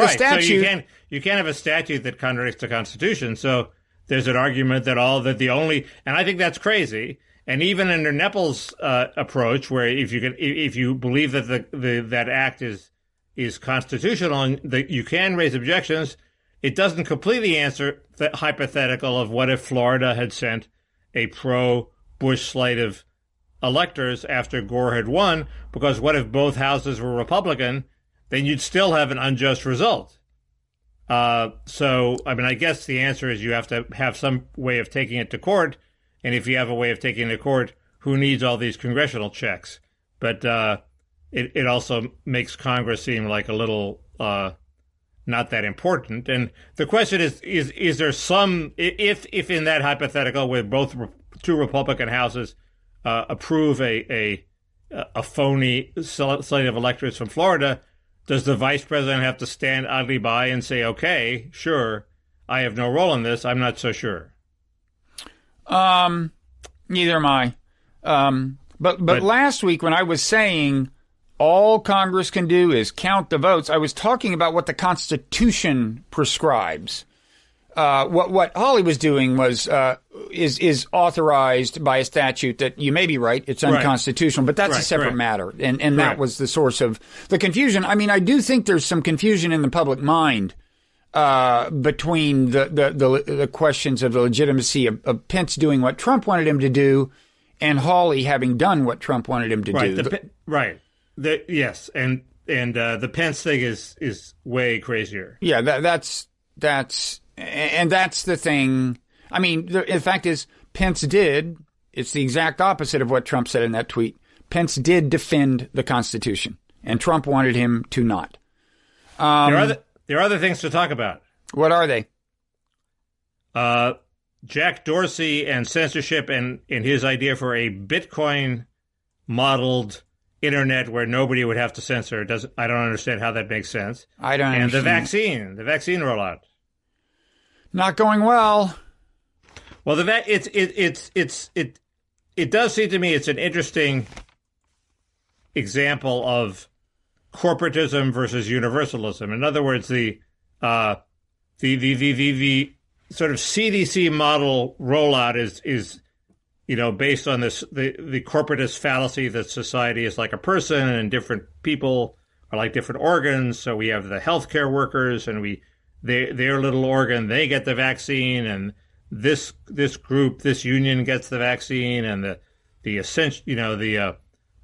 statute. So you can't have a statute that contradicts the Constitution. So there's an argument that and I think that's crazy. And even under Neppel's approach, where if you believe that that act is constitutional and that you can raise objections, it doesn't completely answer the hypothetical of what if Florida had sent a pro-Bush slate of electors after Gore had won, because what if both houses were Republican? Then you'd still have an unjust result. So, I mean, I guess the answer is you have to have some way of taking it to court. And if you have a way of taking it to court, who needs all these congressional checks? But it also makes Congress seem like a little not that important. And the question is there some, if in that hypothetical where two Republican houses approve a phony slate of electors from Florida, does the vice president have to stand idly by and say, okay, sure, I have no role in this? I'm not so sure. Neither am I. But last week when I was saying all Congress can do is count the votes, I was talking about what the Constitution prescribes. What Hawley was doing was is authorized by a statute that you may be right, it's unconstitutional, but that's a separate matter. And that was the source of the confusion. I mean, I do think there's some confusion in the public mind between the questions of the legitimacy of Pence doing what Trump wanted him to do and Hawley having done what Trump wanted him to do. Yes, and the Pence thing is way crazier. Yeah, that's the thing. I mean, the fact is, Pence did. It's the exact opposite of what Trump said in that tweet. Pence did defend the Constitution, and Trump wanted him to not. There are other things to talk about. What are they? Jack Dorsey and censorship and his idea for a Bitcoin modeled internet where nobody would have to censor. I don't understand how that makes sense. I don't understand. And the vaccine rollout. Not going well. Well, it does seem to me it's an interesting example of corporatism versus universalism. In other words, the sort of CDC model rollout is based on the corporatist fallacy that society is like a person and different people are like different organs. So we have the healthcare workers and their little organ, they get the vaccine, and this group, this union gets the vaccine, and the essential, the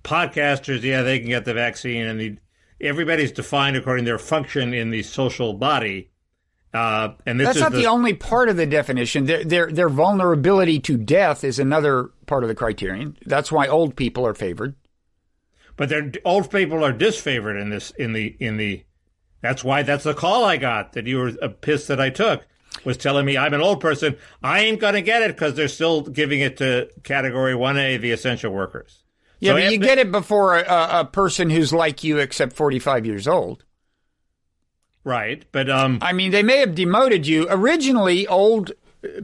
podcasters, they can get the vaccine, and everybody's defined according to their function in the social body. And that's not the only part of the definition. Their vulnerability to death is another part of the criterion. That's why old people are favored. But old people are disfavored that's the call I got that you were pissed that I took, was telling me I'm an old person. I ain't going to get it because they're still giving it to category 1A, the essential workers. Yeah, but you get it before a person who's like you except 45 years old. Right, but I mean, they may have demoted you. Originally, old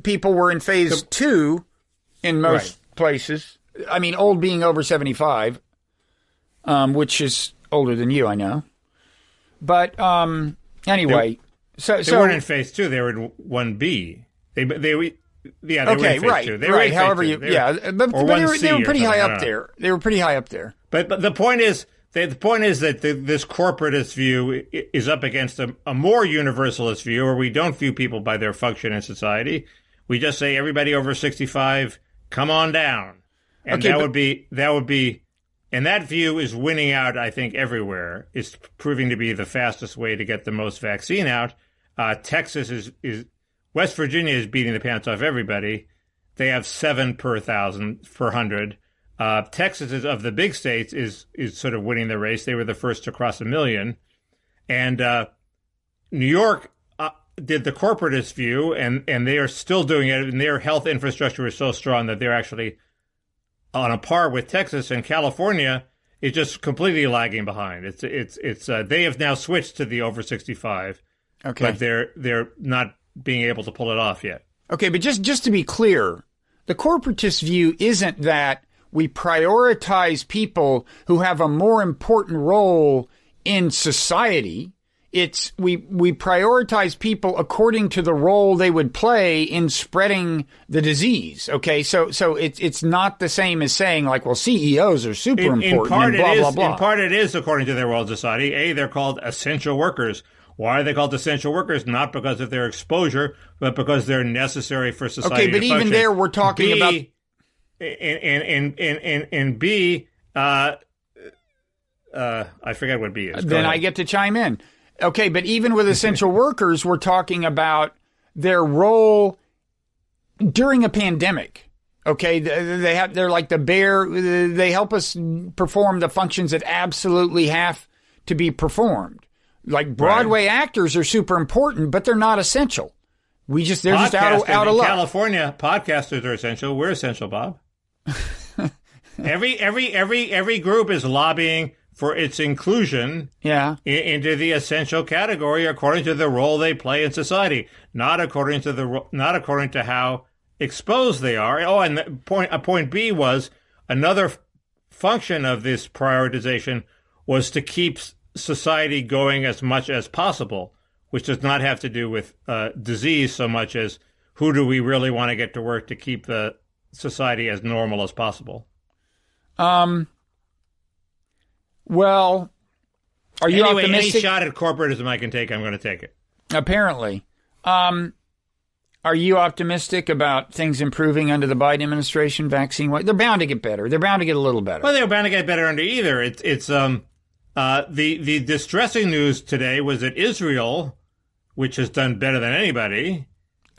people were in phase 2 in most places. I mean, old being over 75, which is older than you, I know. But anyway, they weren't in phase 2; they were in 1B. They were in phase 2. They were in however phase 2. But they were pretty high up there. They were pretty high up there. But the point is. The point is that this corporatist view is up against a more universalist view, where we don't view people by their function in society. We just say everybody over 65, come on down, and that would be, and that view is winning out. I think everywhere. It's proving to be the fastest way to get the most vaccine out. Texas is West Virginia is beating the pants off everybody. They have 7 per 100. Texas is, of the big states, is sort of winning the race. They were the first to cross 1 million. And New York did the corporatist view, and they are still doing it, and their health infrastructure is so strong that they're actually on a par with Texas. And California is just completely lagging behind. It's they have now switched to the over 65, but they're not being able to pull it off yet. Okay, but just to be clear, the corporatist view isn't that we prioritize people who have a more important role in society. It's we prioritize people according to the role they would play in spreading the disease. Okay, so it's not the same as saying like, well, CEOs are super important. In part, it is according to their role in society. They're called essential workers. Why are they called essential workers? Not because of their exposure, but because they're necessary for society. Okay, but even there, we're talking about. And B, I forget what B is. Then I get to chime in. Okay, but even with essential workers, we're talking about their role during a pandemic. Okay, they're like the bear. They help us perform the functions that absolutely have to be performed. Like Broadway actors are super important, but they're not essential. They're just out of luck. In California, podcasters are essential. We're essential, Bob. Every group is lobbying for its inclusion into the essential category according to the role they play in society, not according to how exposed they are. Oh, and point B was another function of this prioritization was to keep society going as much as possible, which does not have to do with disease so much as who do we really want to get to work to keep the society as normal as possible. Well, are you optimistic? Any shot at corporatism I can take, I'm going to take it. Apparently. Are you optimistic about things improving under the Biden administration vaccine? They're bound to get better. They're bound to get a little better. Well, they're bound to get better under either. The distressing news today was that Israel, which has done better than anybody.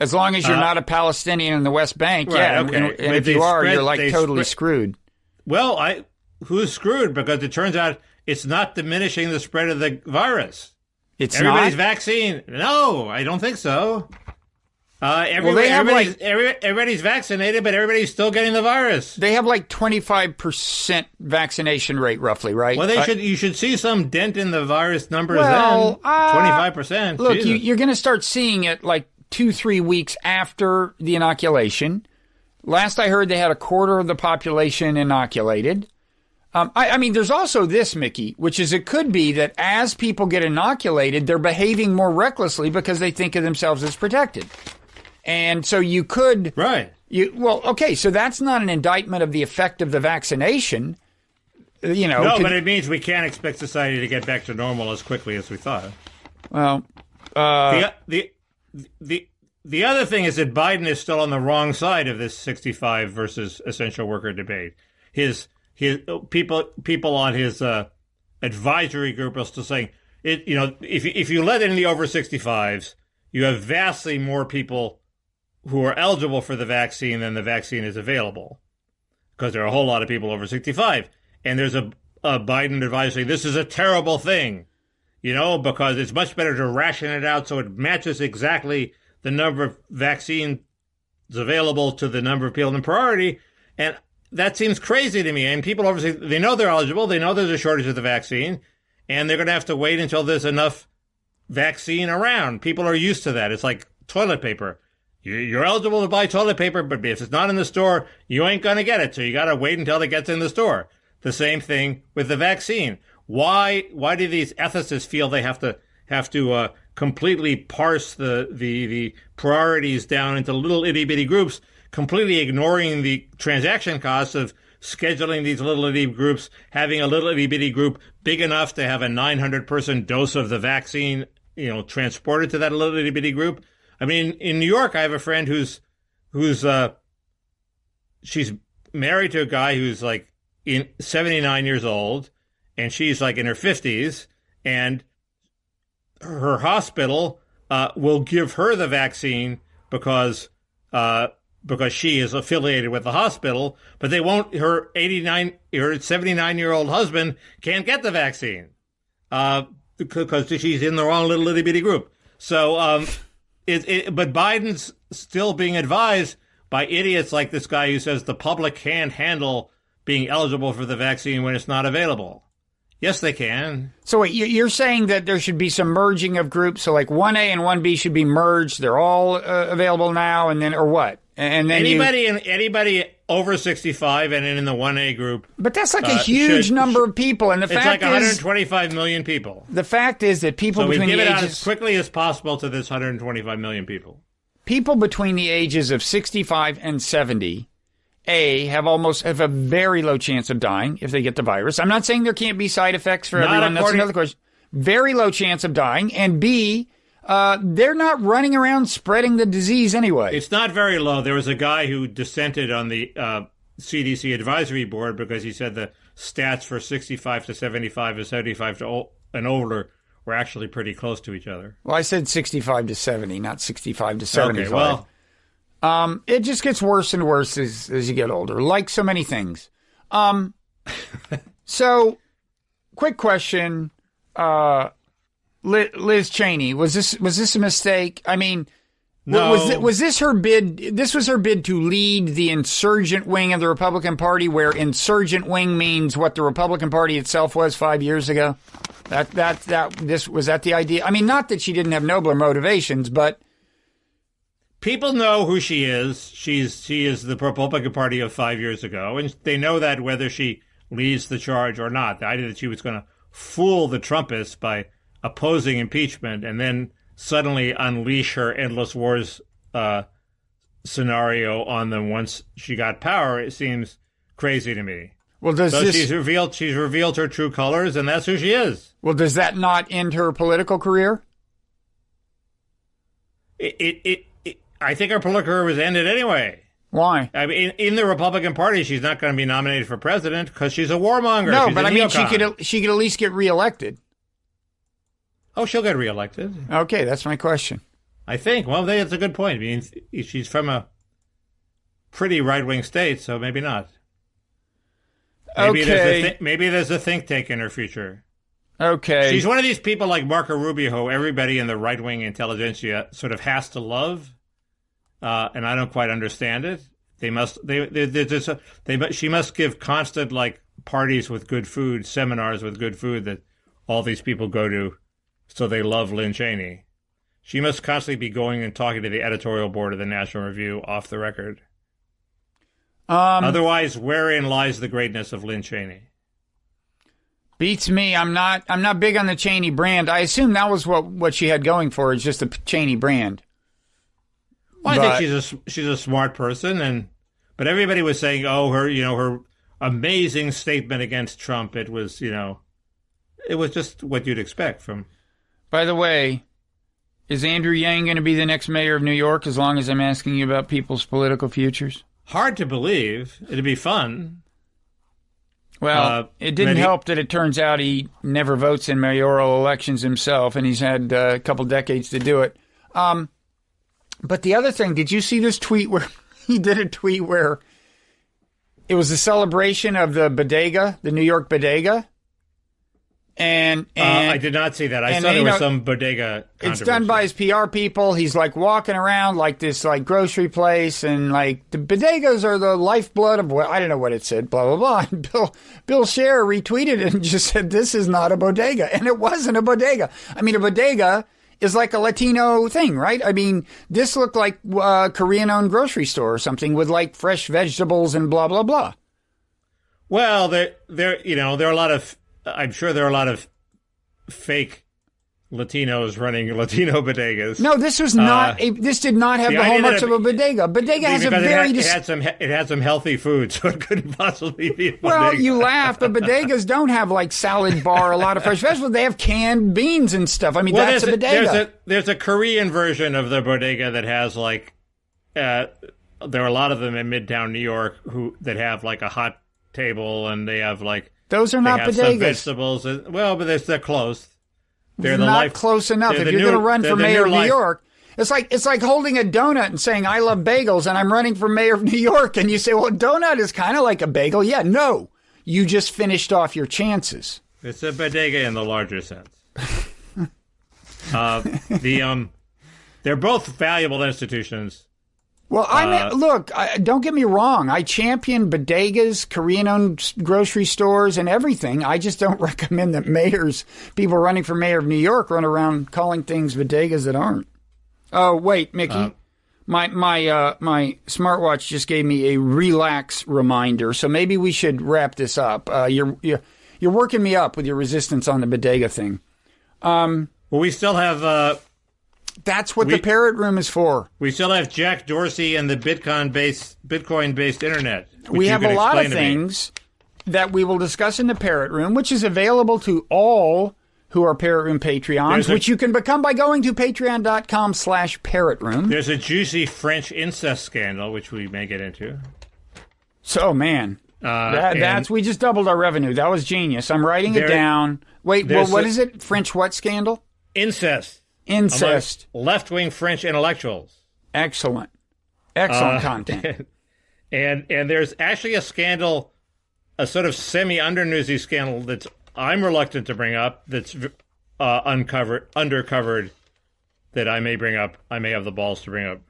As long as you're not a Palestinian in the West Bank, okay. And if you are, you're like totally screwed. Well, who's screwed? Because it turns out it's not diminishing the spread of the virus. Everybody's vaccine. No, I don't think so. Everybody's vaccinated, but everybody's still getting the virus. They have like 25% vaccination rate, roughly, right? Well, you should see some dent in the virus numbers then. 25%. Look, you're going to start seeing it like 2-3 weeks after the inoculation. Last I heard, they had a quarter of the population inoculated. I mean, there's also this, Mickey, which is it could be that as people get inoculated, they're behaving more recklessly because they think of themselves as protected. And so you could... Right. Okay, so that's not an indictment of the effect of the vaccination. No, but it means we can't expect society to get back to normal as quickly as we thought. Well, the other thing is that Biden is still on the wrong side of this 65 versus essential worker debate. His people on his advisory group are still saying if you let in the over 65s, you have vastly more people who are eligible for the vaccine than the vaccine is available, because there are a whole lot of people over 65. And there's a Biden advisor saying this is a terrible thing, because it's much better to ration it out so it matches exactly the number of vaccines available to the number of people in priority. And that seems crazy to me. And people obviously, they know they're eligible. They know there's a shortage of the vaccine, and they're going to have to wait until there's enough vaccine around. People are used to that. It's like toilet paper. You're eligible to buy toilet paper, but if it's not in the store, you ain't going to get it. So you got to wait until it gets in the store. The same thing with the vaccine. Why do these ethicists feel they have to completely parse the priorities down into little itty bitty groups, completely ignoring the transaction costs of scheduling these little itty groups, having a little itty bitty group big enough to have a 900-person dose of the vaccine, transported to that little itty bitty group? I mean, in New York, I have a friend who's she's married to a guy who's like 79 years old, and she's like in her 50s, and her hospital will give her the vaccine because she is affiliated with the hospital, but they won't. Her 79-year-old husband can't get the vaccine because she's in the wrong little itty bitty group. So, but Biden's still being advised by idiots like this guy who says the public can't handle being eligible for the vaccine when it's not available. Yes, they can. So wait, you're saying that there should be some merging of groups. So like 1A and 1B should be merged. They're all available now, and then, or what? And then anybody over 65 and in the 1A group. But that's like a huge number of people, and the fact is, it's like 125 million people. The fact is that people between the ages, it out as quickly as possible to this 125 million people. People between the ages of 65 and 70. Have a very low chance of dying if they get the virus. I'm not saying there can't be side effects for everyone. That's another question. Very low chance of dying. And B, they're not running around spreading the disease anyway. It's not very low. There was a guy who dissented on the CDC advisory board because he said the stats for 65 to 75 and 75 to and older were actually pretty close to each other. Well, I said 65 to 70, not 65 to 75. Okay, well... it just gets worse and worse as you get older, like so many things. So, quick question, Liz Cheney, was this a mistake? I mean, no. Was this her bid? This was her bid to lead the insurgent wing of the Republican Party, where insurgent wing means what the Republican Party itself was 5 years ago. Was that the idea? I mean, not that she didn't have nobler motivations, but. People know who she is. She is the Republican Party of 5 years ago, and they know that whether she leads the charge or not. The idea that she was going to fool the Trumpists by opposing impeachment and then suddenly unleash her endless wars scenario on them once she got power, it seems crazy to me. Well, she's revealed her true colors, and that's who she is. Well, does that not end her political career? I think her political career was ended anyway. Why? I mean, in the Republican Party, she's not going to be nominated for president because she's a warmonger. No, she's but I mean, she could at least get reelected. Oh, she'll get reelected. Okay, that's my question. I think. Well, that's a good point. I mean, she's from a pretty right-wing state, so maybe not. Maybe there's a think tank in her future. Okay. She's one of these people like Marco Rubio who everybody in the right-wing intelligentsia sort of has to love. And I don't quite understand it. She must give constant like parties with good food, seminars with good food that all these people go to, so they love Lynn Cheney. She must constantly be going and talking to the editorial board of the National Review off the record. Otherwise, wherein lies the greatness of Lynn Cheney? Beats me. I'm not big on the Cheney brand. I assume that was what she had going for her, is just the Cheney brand. Well, I think she's a smart person, but everybody was saying, oh, her amazing statement against Trump. It was just what you'd expect from. By the way, is Andrew Yang going to be the next mayor of New York? As long as I'm asking you about people's political futures. Hard to believe. It'd be fun. Well, it didn't help that it turns out he never votes in mayoral elections himself, and he's had a couple decades to do it. But the other thing, did you see this tweet where he did a tweet where it was a celebration of the bodega, the New York bodega? And I did not see that. I saw there was some bodega controversy. It's done by his PR people. He's like walking around like this like grocery place, and like the bodegas are the lifeblood of what I don't know what it said, blah blah blah. And Bill Scher retweeted it and just said, "This is not a bodega," and it wasn't a bodega. I mean, a bodega is like a Latino thing, right? I mean, this looked like a Korean-owned grocery store or something with like fresh vegetables and blah blah blah. Well, there are a lot of. I'm sure there are a lot of fake Latinos running Latino bodegas. No, this was not. This did not have the hallmarks of a bodega. Bodega has a very. It had some healthy food, so it couldn't possibly be a bodega. Well, you laugh, but bodegas don't have like salad bar, a lot of fresh vegetables. They have canned beans and stuff. I mean, that's a bodega. There's a Korean version of the bodega that has like. There are a lot of them in Midtown New York that have like a hot table, and they have like. Those are not bodegas. Some vegetables. Well, but they're close. They're not close enough. If you're going to run for mayor of New York, it's like holding a donut and saying, "I love bagels," and I'm running for mayor of New York, and you say, "Well, a donut is kind of like a bagel." Yeah, no, you just finished off your chances. It's a bodega in the larger sense. They're both valuable institutions. Well, look, don't get me wrong. I champion bodegas, Korean-owned grocery stores, and everything. I just don't recommend that people running for mayor of New York, run around calling things bodegas that aren't. Oh, wait, Mickey. My smartwatch just gave me a relax reminder, so maybe we should wrap this up. You're working me up with your resistance on the bodega thing. Well, we still have... That's what the Parrot Room is for. We still have Jack Dorsey and the Bitcoin-based internet. We have a lot of things that we will discuss in the Parrot Room, which is available to all who are Parrot Room Patreons, which you can become by going to patreon.com/Parrot Room. There's a juicy French incest scandal, which we may get into. So, man, we just doubled our revenue. That was genius. I'm writing it down. Wait, what is it? French what scandal? Incest. Left-wing French intellectuals. Excellent content. And there's actually a scandal, a sort of semi-undernewsy scandal that's I'm reluctant to bring up, that's undercovered, that I may bring up. I may have the balls to bring up.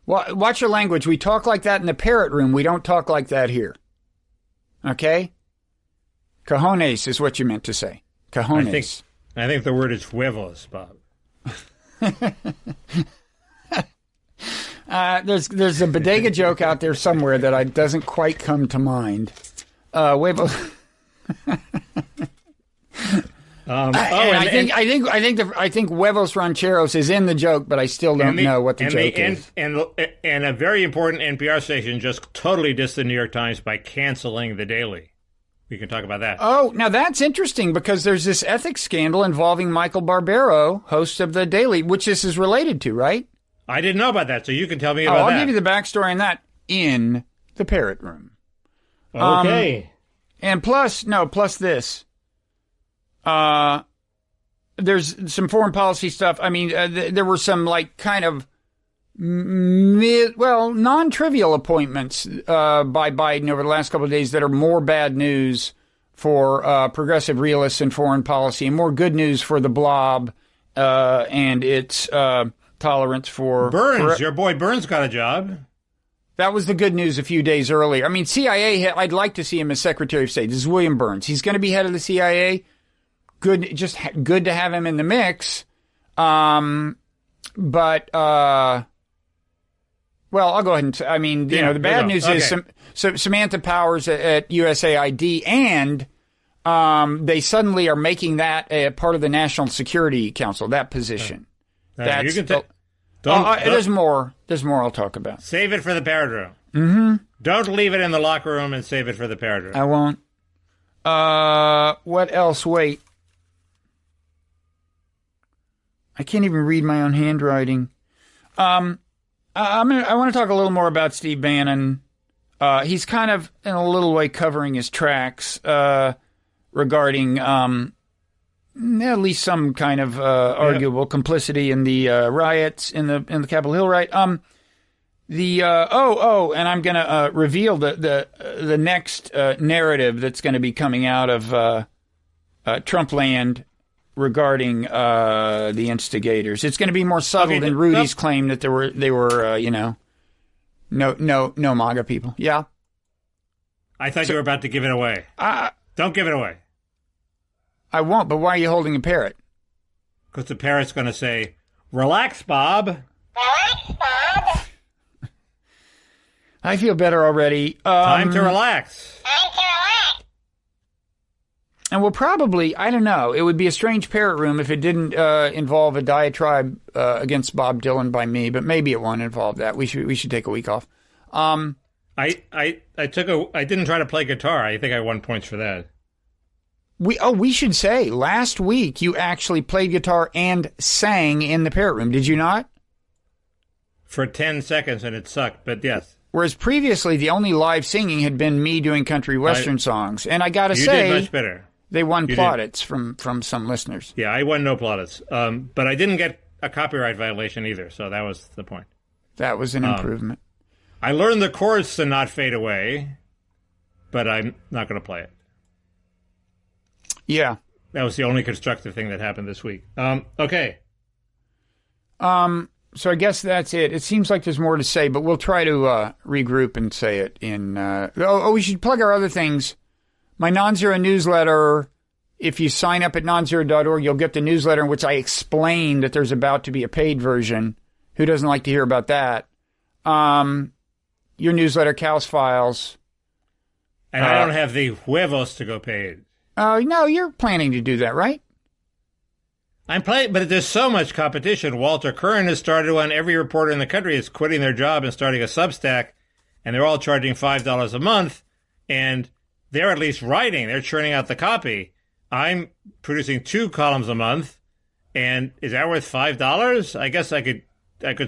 Well, watch your language. We talk like that in the Parrot Room. We don't talk like that here. Okay? Cojones is what you meant to say. Cojones. I think the word is huevos, Bob. There's a bodega joke out there somewhere that doesn't quite come to mind. Huevos. I think huevos rancheros is in the joke, but I still don't know what the joke is. And a very important NPR station just totally dissed the New York Times by canceling the Daily. We can talk about that. Oh, now that's interesting because there's this ethics scandal involving Michael Barbaro, host of The Daily, which this is related to, right? I didn't know about that, so you can tell me about that. I'll give you the backstory on that in the Parrot Room. Okay. And plus this. There's some foreign policy stuff. I mean, there were some like kind of non-trivial appointments by Biden over the last couple of days that are more bad news for progressive realists in foreign policy and more good news for the blob and its tolerance for... Burns, your boy Burns got a job. That was the good news a few days earlier. I mean, CIA, I'd like to see him as Secretary of State. This is William Burns. He's going to be head of the CIA. Good to have him in the mix. But Well, I'll go ahead and say, I mean, the bad news is Samantha Powers at USAID, and they suddenly are making that a part of the National Security Council, that position. That's there's more. There's more I'll talk about. Save it for the Parrot Room. Mm-hmm. Don't leave it in the locker room and save it for the Parrot Room. I won't. What else? Wait. I can't even read my own handwriting. I want to talk a little more about Steve Bannon. He's kind of, in a little way, covering his tracks regarding at least some kind of arguable complicity in the riots in the Capitol Hill riot. And I'm going to reveal the next narrative that's going to be coming out of Trump land regarding the instigators. It's going to be more subtle than Rudy's claim that they were no MAGA people. Yeah. I thought you were about to give it away. Don't give it away. I won't, but why are you holding a parrot? Because the parrot's going to say, "Relax, Bob." Relax, Bob. I feel better already. Time to relax. Time to relax. And we'll probably, I don't know, it would be a strange Parrot Room if it didn't involve a diatribe against Bob Dylan by me, but maybe it won't involve that. We should take a week off. I didn't try to play guitar. I think I won points for that. We should say, last week you actually played guitar and sang in the Parrot Room, did you not? For 10 seconds, and it sucked, but yes. Whereas previously, the only live singing had been me doing country western songs. And I got to say, you did much better. They won plaudits from some listeners. Yeah, I won no plaudits. But I didn't get a copyright violation either, so that was the point. That was an improvement. I learned the chords to not fade away, but I'm not going to play it. Yeah. That was the only constructive thing that happened this week. Okay. So I guess that's it. It seems like there's more to say, but we'll try to regroup and say it in... we should plug our other things. My Nonzero newsletter, if you sign up at nonzero.org, you'll get the newsletter in which I explain that there's about to be a paid version. Who doesn't like to hear about that? Your newsletter, kausfiles. And I don't have the huevos to go paid. No, you're planning to do that, right? I'm playing, but there's so much competition. Walter Curran has started one. Every reporter in the country is quitting their job and starting a Substack, and they're all charging $5 a month, and they're at least writing. They're churning out the copy. I'm producing 2 columns a month, and is that worth $5? I guess I could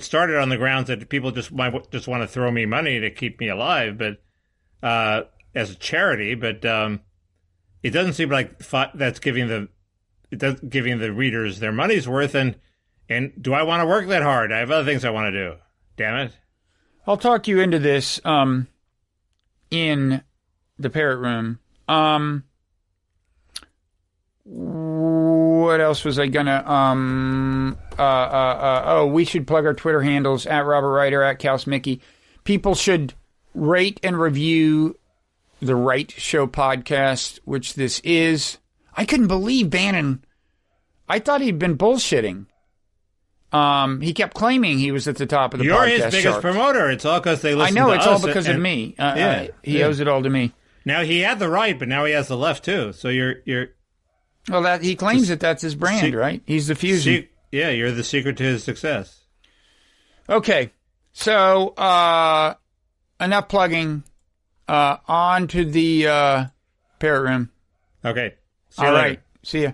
start it on the grounds that people might just want to throw me money to keep me alive, but as a charity. But it doesn't seem like that's giving the readers their money's worth. And do I want to work that hard? I have other things I want to do. Damn it. I'll talk you into this in the Parrot Room. What else was I gonna? We should plug our Twitter handles at Robert Wright or at kausmickey. People should rate and review the Wright Show podcast, which this is. I couldn't believe Bannon. I thought he'd been bullshitting. He kept claiming he was at the top of the podcast charts. You're his biggest charts. Promoter. It's all because they listen to us. I know, it's all because of me. He owes it all to me. Now, he had the right, but now he has the left, too. So you're well, he claims that's his brand, right? He's the fusion. You're the secret to his success. Okay. So, enough plugging. On to the Parrot Room. Okay. All right. See ya.